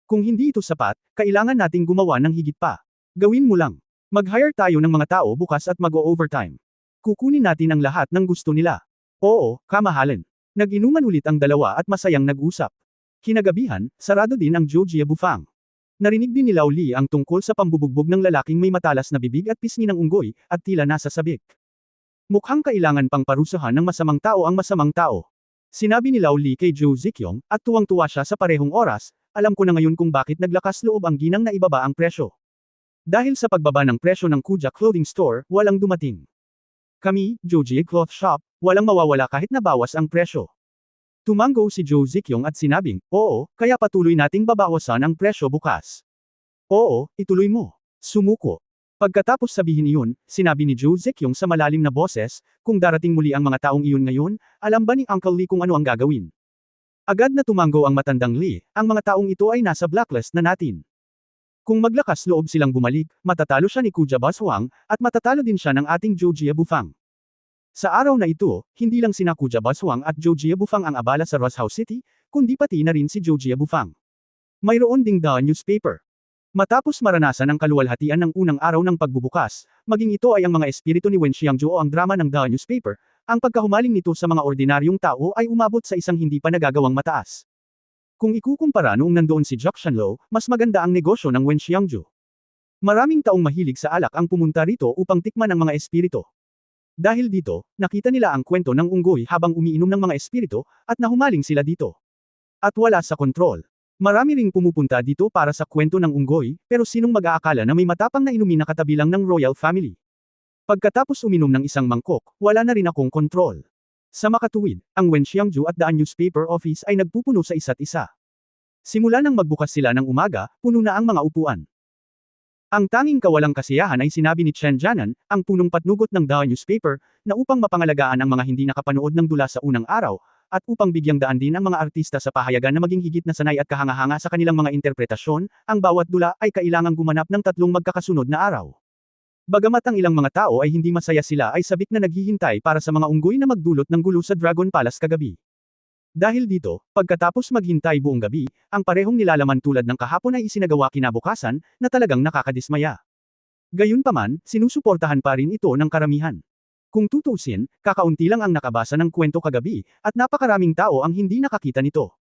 Kung hindi ito sapat, kailangan nating gumawa ng higit pa. Gawin mo lang. Mag-hire tayo ng mga tao bukas at mag-o-overtime. Kukunin natin ang lahat ng gusto nila." "Oo, kamahalan." Nag-inuman ulit ang dalawa at masayang nag-usap. Kinagabihan, sarado din ang Georgia Bufang. Narinig din ni Lao Li ang tungkol sa pambubugbog ng lalaking may matalas na bibig at pisngi ng unggoy, at tila nasa sabik. Mukhang kailangan pang parusahan ng masamang tao ang masamang tao. Sinabi ni Lao Li kay Zhou Ziqiong, at tuwang-tuwa siya sa parehong oras, "Alam ko na ngayon kung bakit naglakas loob ang ginang na ibaba ang presyo. Dahil sa pagbaba ng presyo ng Kuja Clothing Store, walang dumating. Kami, Georgia Cloth Shop, walang mawawala kahit nabawas ang presyo." Tumango si Zhou Ziqiong at sinabing, "Oo, kaya patuloy nating babawasan ang presyo bukas." "Oo, ituloy mo." Sumuko. Pagkatapos sabihin iyon, sinabi ni Zhou Ziqiong sa malalim na boses, "Kung darating muli ang mga taong iyon ngayon, alam ba ni Uncle Lee kung ano ang gagawin?" Agad na tumango ang matandang Lee, "Ang mga taong ito ay nasa blacklist na natin. Kung maglakas loob silang bumalik, matatalo siya ni Kuja Baswang, at matatalo din siya ng ating Georgia Bufang." Sa araw na ito, hindi lang sina Kuja Baswang at Georgia Bufang ang abala sa Rosehouse City, kundi pati na rin si Georgia Bufang. Mayroon ding The Newspaper. Matapos maranasan ang kaluwalhatian ng unang araw ng pagbubukas, maging ito ay ang mga espiritu ni Wen Xiangju o ang drama ng The Newspaper, ang pagkahumaling nito sa mga ordinaryong tao ay umabot sa isang hindi pa nagagawang mataas. Kung ikukumpara noong nandoon si Jack Shanlo, mas maganda ang negosyo ng Wen Xiangju. Maraming taong mahilig sa alak ang pumunta rito upang tikman ang mga espiritu. Dahil dito, nakita nila ang kwento ng unggoy habang umiinom ng mga espiritu, at nahumaling sila dito. At wala sa kontrol. Marami ring pumupunta dito para sa kwento ng unggoy, pero sinong mag-aakala na may matapang na inumin na katabi lang ng royal family? Pagkatapos uminom ng isang mangkok, wala na rin akong kontrol. Sa makatuwid, ang Wen Xiangju at The Newspaper Office ay nagpupuno sa isa't isa. Simula nang magbukas sila ng umaga, puno na ang mga upuan. Ang tanging kawalang kasiyahan ay sinabi ni Chen Jianan, ang punong patnugot ng The Newspaper, na upang mapangalagaan ang mga hindi nakapanood ng dula sa unang araw, at upang bigyang daan din ang mga artista sa pahayagan na maging higit na sanay at kahanga-hanga sa kanilang mga interpretasyon, ang bawat dula ay kailangang gumanap ng 3 magkakasunod na araw. Bagamat ang ilang mga tao ay hindi masaya, sila ay sabik na naghihintay para sa mga unggoy na magdulot ng gulo sa Dragon Palace kagabi. Dahil dito, pagkatapos maghintay buong gabi, ang parehong nilalaman tulad ng kahapon ay isinagawa kinabukasan, na talagang nakakadismaya. Gayunpaman, sinusuportahan pa rin ito ng karamihan. Kung tutuusin, kakaunti lang ang nakabasa ng kwento kagabi, at napakaraming tao ang hindi nakakita nito.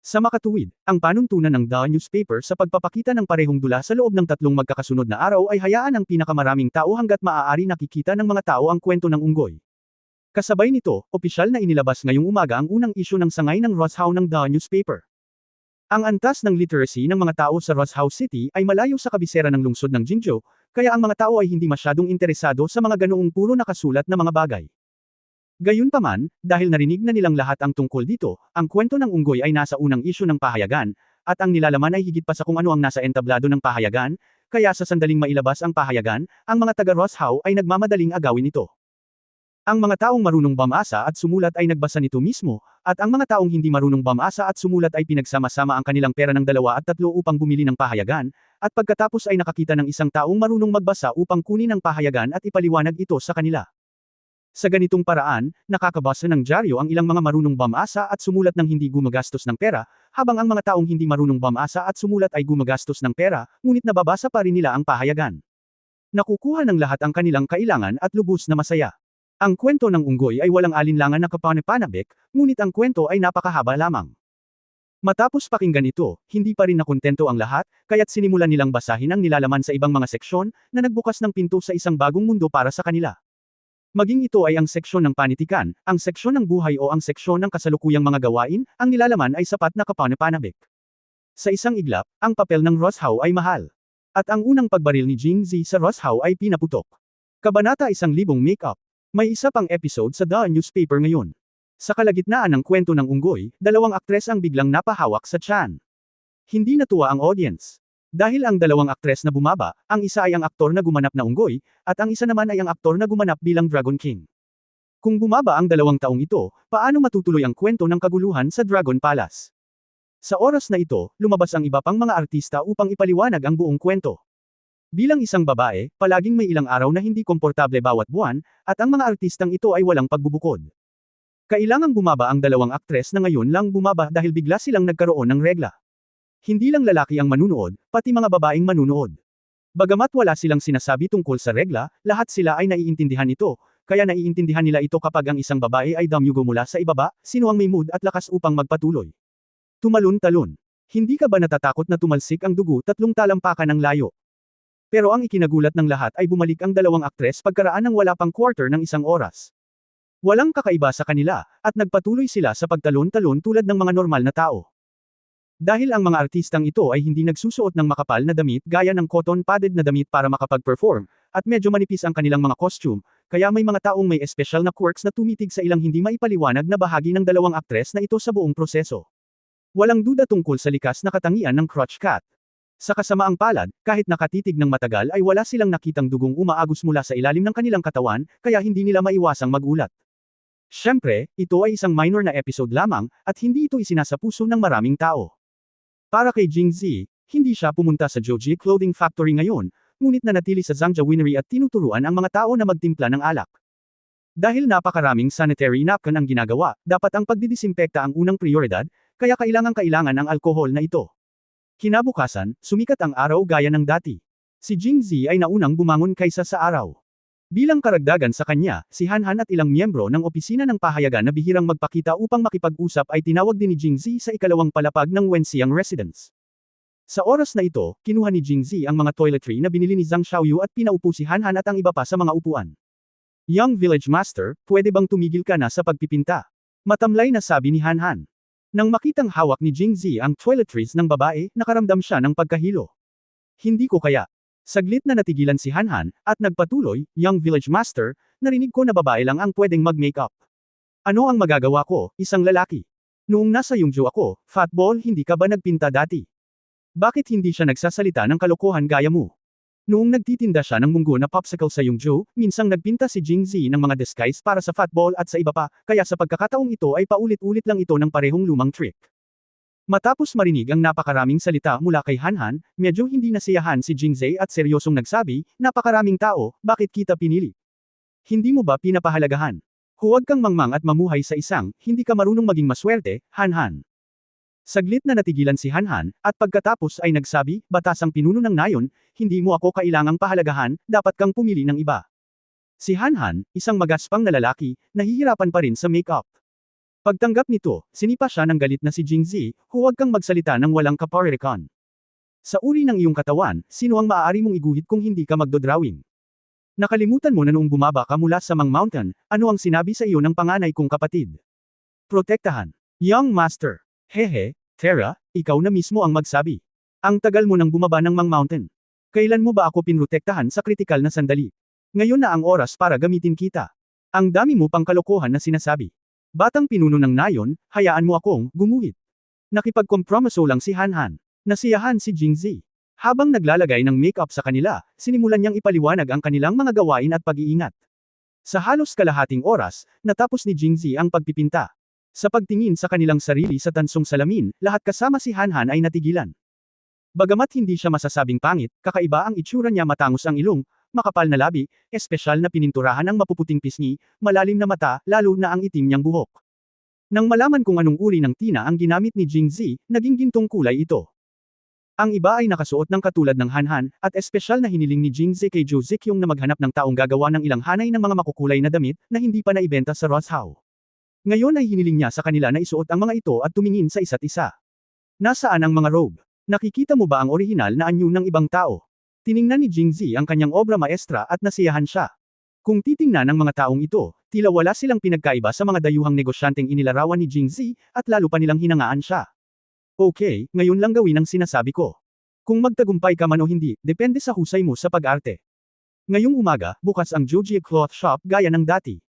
Sa makatuwid, ang panuntunan ng The Newspaper sa pagpapakita ng parehong dula sa loob ng 3 magkakasunod na araw ay hayaan ang pinakamaraming tao hanggat maaari nakikita ng mga tao ang kwento ng unggoy. Kasabay nito, opisyal na inilabas ngayong umaga ang unang isyu ng sangay ng Rosehouse ng The Newspaper. Ang antas ng literacy ng mga tao sa Rosehouse City ay malayo sa kabisera ng lungsod ng Jingzhou, kaya ang mga tao ay hindi masyadong interesado sa mga ganoong puro nakasulat na mga bagay. Gayunpaman, dahil narinig na nilang lahat ang tungkol dito, ang kwento ng unggoy ay nasa unang isyu ng pahayagan, at ang nilalaman ay higit pa sa kung ano ang nasa entablado ng pahayagan, kaya sa sandaling mailabas ang pahayagan, ang mga taga-Rosehouse ay nagmamadaling agawin ito. Ang mga taong marunong bamasa at sumulat ay nagbasa nito mismo, at ang mga taong hindi marunong bamasa at sumulat ay pinagsama-sama ang kanilang pera ng 2 at 3 upang bumili ng pahayagan, at pagkatapos ay nakakita ng isang taong marunong magbasa upang kunin ang pahayagan at ipaliwanag ito sa kanila. Sa ganitong paraan, nakakabasa ng dyaryo ang ilang mga marunong bumasa at sumulat ng hindi gumagastos ng pera, habang ang mga taong hindi marunong bumasa at sumulat ay gumagastos ng pera, ngunit nababasa pa rin nila ang pahayagan. Nakukuha ng lahat ang kanilang kailangan at lubos na masaya. Ang kwento ng unggoy ay walang alinlangan na kapanapanabik, ngunit ang kwento ay napakahaba lamang. Matapos pakinggan ito, hindi pa rin nakontento ang lahat, kaya't sinimulan nilang basahin ang nilalaman sa ibang mga seksyon, na nagbukas ng pinto sa isang bagong mundo para sa kanila. Maging ito ay ang seksyon ng panitikan, ang seksyon ng buhay o ang seksyon ng kasalukuyang mga gawain, ang nilalaman ay sapat na kapanapanabik. Sa isang iglap, ang papel ng Roshaw ay mahal. At ang unang pagbaril ni Jing-Zi sa Roshaw ay pinaputok. Kabanata 1000 Make-up. May isa pang episode sa The Newspaper ngayon. Sa kalagitnaan ng kwento ng unggoy, dalawang aktres ang biglang napahawak sa tiyan. Hindi natuwa ang audience. Dahil ang dalawang aktres na bumaba, ang isa ay ang aktor na gumanap na unggoy, at ang isa naman ay ang aktor na gumanap bilang Dragon King. Kung bumaba ang dalawang taong ito, paano matutuloy ang kwento ng kaguluhan sa Dragon Palace? Sa oras na ito, lumabas ang iba pang mga artista upang ipaliwanag ang buong kwento. Bilang isang babae, palaging may ilang araw na hindi komportable bawat buwan, at ang mga artistang ito ay walang pagbubukod. Kailangang bumaba ang dalawang aktres na ngayon lang bumaba dahil bigla silang nagkaroon ng regla. Hindi lang lalaki ang manunood, pati mga babaeng manunood. Bagamat wala silang sinasabi tungkol sa regla, lahat sila ay naiintindihan ito, kaya naiintindihan nila ito kapag ang isang babae ay damyugo mula sa ibaba, sino ang may mood at lakas upang magpatuloy. Tumalon-talon. Hindi ka ba natatakot na tumalsik ang dugo 3 talampakan ng layo? Pero ang ikinagulat ng lahat ay bumalik ang dalawang aktres pagkaraan ng wala pang quarter ng 1 oras. Walang kakaiba sa kanila, at nagpatuloy sila sa pagtalon-talon tulad ng mga normal na tao. Dahil ang mga artistang ito ay hindi nagsusuot ng makapal na damit gaya ng cotton-padded na damit para makapag-perform, at medyo manipis ang kanilang mga costume, kaya may mga taong may espesyal na quirks na tumitig sa ilang hindi maipaliwanag na bahagi ng dalawang aktres na ito sa buong proseso. Walang duda tungkol sa likas na katangian ng crotch cat. Sa kasamaang palad, kahit nakatitig ng matagal ay wala silang nakitang dugong umaagos mula sa ilalim ng kanilang katawan, kaya hindi nila maiwasang magulat. Siyempre, ito ay isang minor na episode lamang, at hindi ito isinasapuso ng maraming tao. Para kay Jing-Zi, hindi siya pumunta sa Joji Clothing Factory ngayon, ngunit nanatili sa Zhangja Winery at tinuturuan ang mga tao na magtimpla ng alak. Dahil napakaraming sanitary napkin ang ginagawa, dapat ang pagdidisinfekta ang unang prioridad, kaya kailangan ang alkohol na ito. Kinabukasan, sumikat ang araw gaya ng dati. Si Jing-Zi ay naunang bumangon kaysa sa araw. Bilang karagdagan sa kanya, si Han-Han at ilang miyembro ng opisina ng pahayagan na bihirang magpakita upang makipag-usap ay tinawag din ni Jing-Zi sa ikalawang palapag ng Wenxiang Residence. Sa oras na ito, kinuha ni Jing-Zi ang mga toiletry na binili ni Zhang Xiaoyu at pinaupo si Han-Han at ang iba pa sa mga upuan. Young Village Master, pwede bang tumigil ka na sa pagpipinta? Matamlay na sabi ni Han-Han. Nang makitang hawak ni Jing-Zi ang toiletries ng babae, nakaramdam siya ng pagkahilo. Hindi ko kaya. Saglit na natigilan si Han-Han, at nagpatuloy, Young Village Master, narinig ko na babae lang ang pwedeng mag-makeup. Ano ang magagawa ko, isang lalaki? Noong nasa Yongju ako, fatball hindi ka ba nagpinta dati? Bakit hindi siya nagsasalita ng kalokohan gaya mo? Noong nagtitinda siya ng munggo na popsicle sa Yongju, minsang nagpinta si Jing-Zi ng mga disguise para sa fatball at sa iba pa, kaya sa pagkakataong ito ay paulit-ulit lang ito ng parehong lumang trick. Matapos marinig ang napakaraming salita mula kay Han-Han, medyo hindi nasiyahan si Jing-Zi at seryosong nagsabi, napakaraming tao, bakit kita pinili? Hindi mo ba pinapahalagahan? Huwag kang mangmang at mamuhay sa isang, hindi ka marunong maging maswerte, Han-Han. Saglit na natigilan si Han-Han, at pagkatapos ay nagsabi, batasang pinuno ng nayon, hindi mo ako kailangang pahalagahan, dapat kang pumili ng iba. Si Han-Han, isang magaspang na lalaki, nahihirapan pa rin sa make-up. Pagtanggap nito, sinipa siya ng galit na si Jing-Zi, huwag kang magsalita ng walang kaparirikan. Sa uri ng iyong katawan, sino ang maaari mong iguhit kung hindi ka magdodrawing? Nakalimutan mo na noong bumaba ka mula sa Mang Mountain, ano ang sinabi sa iyo ng panganay kong kapatid? Protektahan. Young Master. Hehe, Terra, ikaw na mismo ang magsabi. Ang tagal mo nang bumaba ng Mang Mountain. Kailan mo ba ako pinrotektahan sa kritikal na sandali? Ngayon na ang oras para gamitin kita. Ang dami mo pang kalokohan na sinasabi. Batang pinuno ng nayon, hayaan mo akong gumuhit. Nakipagkompromiso lang si Han-Han. Nasiyahan si Jing-Zi. Habang naglalagay ng make-up sa kanila, sinimulan niyang ipaliwanag ang kanilang mga gawain at pag-iingat. Sa halos kalahating oras, natapos ni Jing-Zi ang pagpipinta. Sa pagtingin sa kanilang sarili sa tansong salamin, lahat kasama si Han-Han ay natigilan. Bagamat hindi siya masasabing pangit, kakaiba ang itsura niya, matangos ang ilong, makapal na labi, espesyal na pininturahan ang mapuputing pisngi, malalim na mata, lalo na ang itim niyang buhok. Nang malaman kung anong uri ng tina ang ginamit ni Jingzi, naging gintong kulay ito. Ang iba ay nakasuot ng katulad ng hanhan, at espesyal na hiniling ni Jingzi kay Zhou Ziqiong na maghanap ng taong gagawa ng ilang hanay ng mga makukulay na damit na hindi pa naibenta sa Roshao. Ngayon ay hiniling niya sa kanila na isuot ang mga ito at tumingin sa isa't isa. Nasaan ang mga robe? Nakikita mo ba ang orihinal na anyo ng ibang tao? Tiningnan ni Jingzi ang kanyang obra maestra at nasiyahan siya. Kung titingnan ng mga taong ito, tila wala silang pinagkaiba sa mga dayuhang negosyanteng inilarawan ni Jingzi, at lalo pa nilang hinangaan siya. Okay, ngayon lang gawin ang sinasabi ko. Kung magtagumpay ka man o hindi, depende sa husay mo sa pag-arte. Ngayong umaga, bukas ang Joji Cloth Shop gaya ng dati.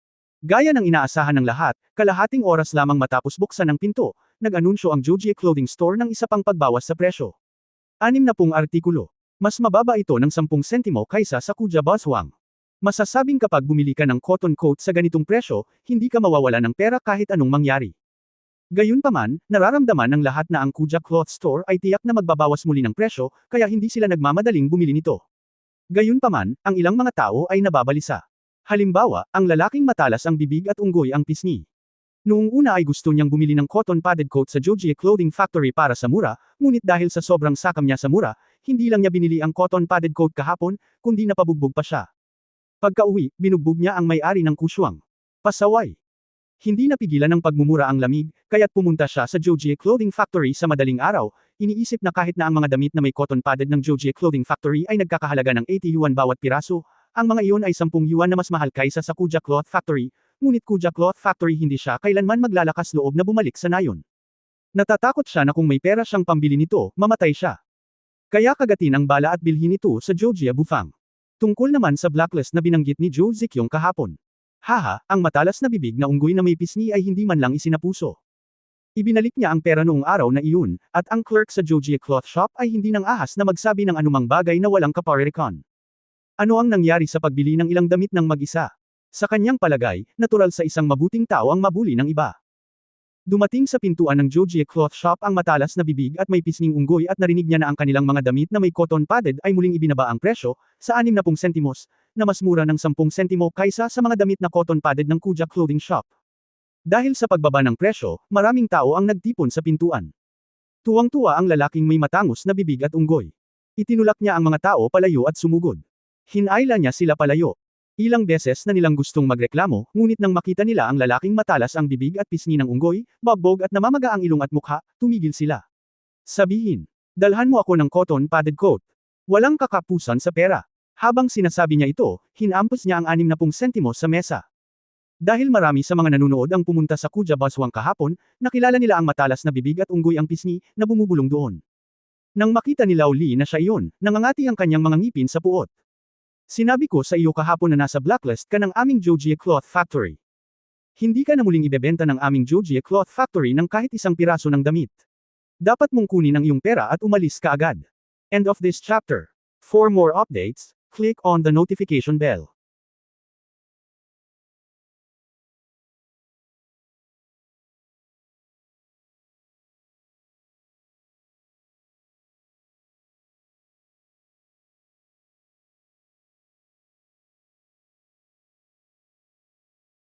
Gaya ng inaasahan ng lahat, kalahating oras lamang matapos buksan ang pinto, nag-anunsyo ang Joji Clothing Store ng isa pang pagbawas sa presyo. 60 artikulo. Mas mababa ito ng 10 sentimo kaysa sa Kuja Baswang. Masasabing kapag bumili ka ng cotton coat sa ganitong presyo, hindi ka mawawala ng pera kahit anong mangyari. Gayunpaman, nararamdaman ng lahat na ang Kuja Cloth Store ay tiyak na magbabawas muli ng presyo, kaya hindi sila nagmamadaling bumili nito. Gayunpaman, ang ilang mga tao ay nababalisa. Halimbawa, ang lalaking matalas ang bibig at unggoy ang pisngi. Noong una ay gusto niyang bumili ng cotton padded coat sa Joji Clothing Factory para sa mura, ngunit dahil sa sobrang sakam niya sa mura, hindi lang niya binili ang cotton padded coat kahapon, kundi napabugbog pa siya. Pagka-uwi, binugbog niya ang may-ari ng kuswang. Pasaway. Hindi napigilan ng pagmumura ang lamig, kaya't pumunta siya sa Joji Clothing Factory sa madaling araw, iniisip na kahit na ang mga damit na may cotton padded ng Joji Clothing Factory ay nagkakahalaga ng 80 yuan bawat piraso, ang mga iyon ay 10 yuan na mas mahal kaysa sa Kuja Cloth Factory, ngunit Kuja Cloth Factory hindi siya kailanman maglalakas loob na bumalik sa nayon. Natatakot siya na kung may pera siyang pambili nito, mamatay siya. Kaya kagatin ang bala at bilhin ito sa Joji Bufang. Tungkol naman sa blacklist na binanggit ni Zhou Ziqiong kahapon. Haha, ang matalas na bibig na unggoy na may pisngi ay hindi man lang isinapuso. Ibinalik niya ang pera noong araw na iyon, at ang clerk sa Joji Cloth Shop ay hindi nang ahas na magsabi ng anumang bagay na walang kaparirikon. Ano ang nangyari sa pagbili ng ilang damit ng mag-isa? Sa kanyang palagay, natural sa isang mabuting tao ang mabuli ng iba. Dumating sa pintuan ng Joji Cloth Shop ang matalas na bibig at may pisnging unggoy at narinig niya na ang kanilang mga damit na may cotton padded ay muling ibinaba ang presyo, sa 60 sentimos, na mas mura ng 10 sentimo kaysa sa mga damit na cotton padded ng Kuja Clothing Shop. Dahil sa pagbaba ng presyo, maraming tao ang nagtipon sa pintuan. Tuwang-tuwa ang lalaking may matangos na bibig at unggoy. Itinulak niya ang mga tao palayo at sumugod. Hinayla niya sila palayo. Ilang beses na nilang gustong magreklamo, ngunit nang makita nila ang lalaking matalas ang bibig at pisngi ng unggoy, bagbog at namamaga ang ilong at mukha, tumigil sila. Sabihin, dalhan mo ako ng cotton padded coat. Walang kakapusan sa pera. Habang sinasabi niya ito, hinampas niya ang 60 sentimo sa mesa. Dahil marami sa mga nanunood ang pumunta sa Kuja Baswang kahapon, nakilala nila ang matalas na bibig at unggoy ang pisngi, na bumubulong doon. Nang makita ni Lao Li na siya iyon, nangangati ang kanyang mga ngipin sa puot. Sinabi ko sa iyo kahapon na nasa blacklist ka ng aming Joji Cloth Factory. Hindi ka na muling ibebenta ng aming Joji Cloth Factory ng kahit isang piraso ng damit. Dapat mong kunin ang iyong pera at umalis ka agad. End of this chapter. For more updates, click on the notification bell.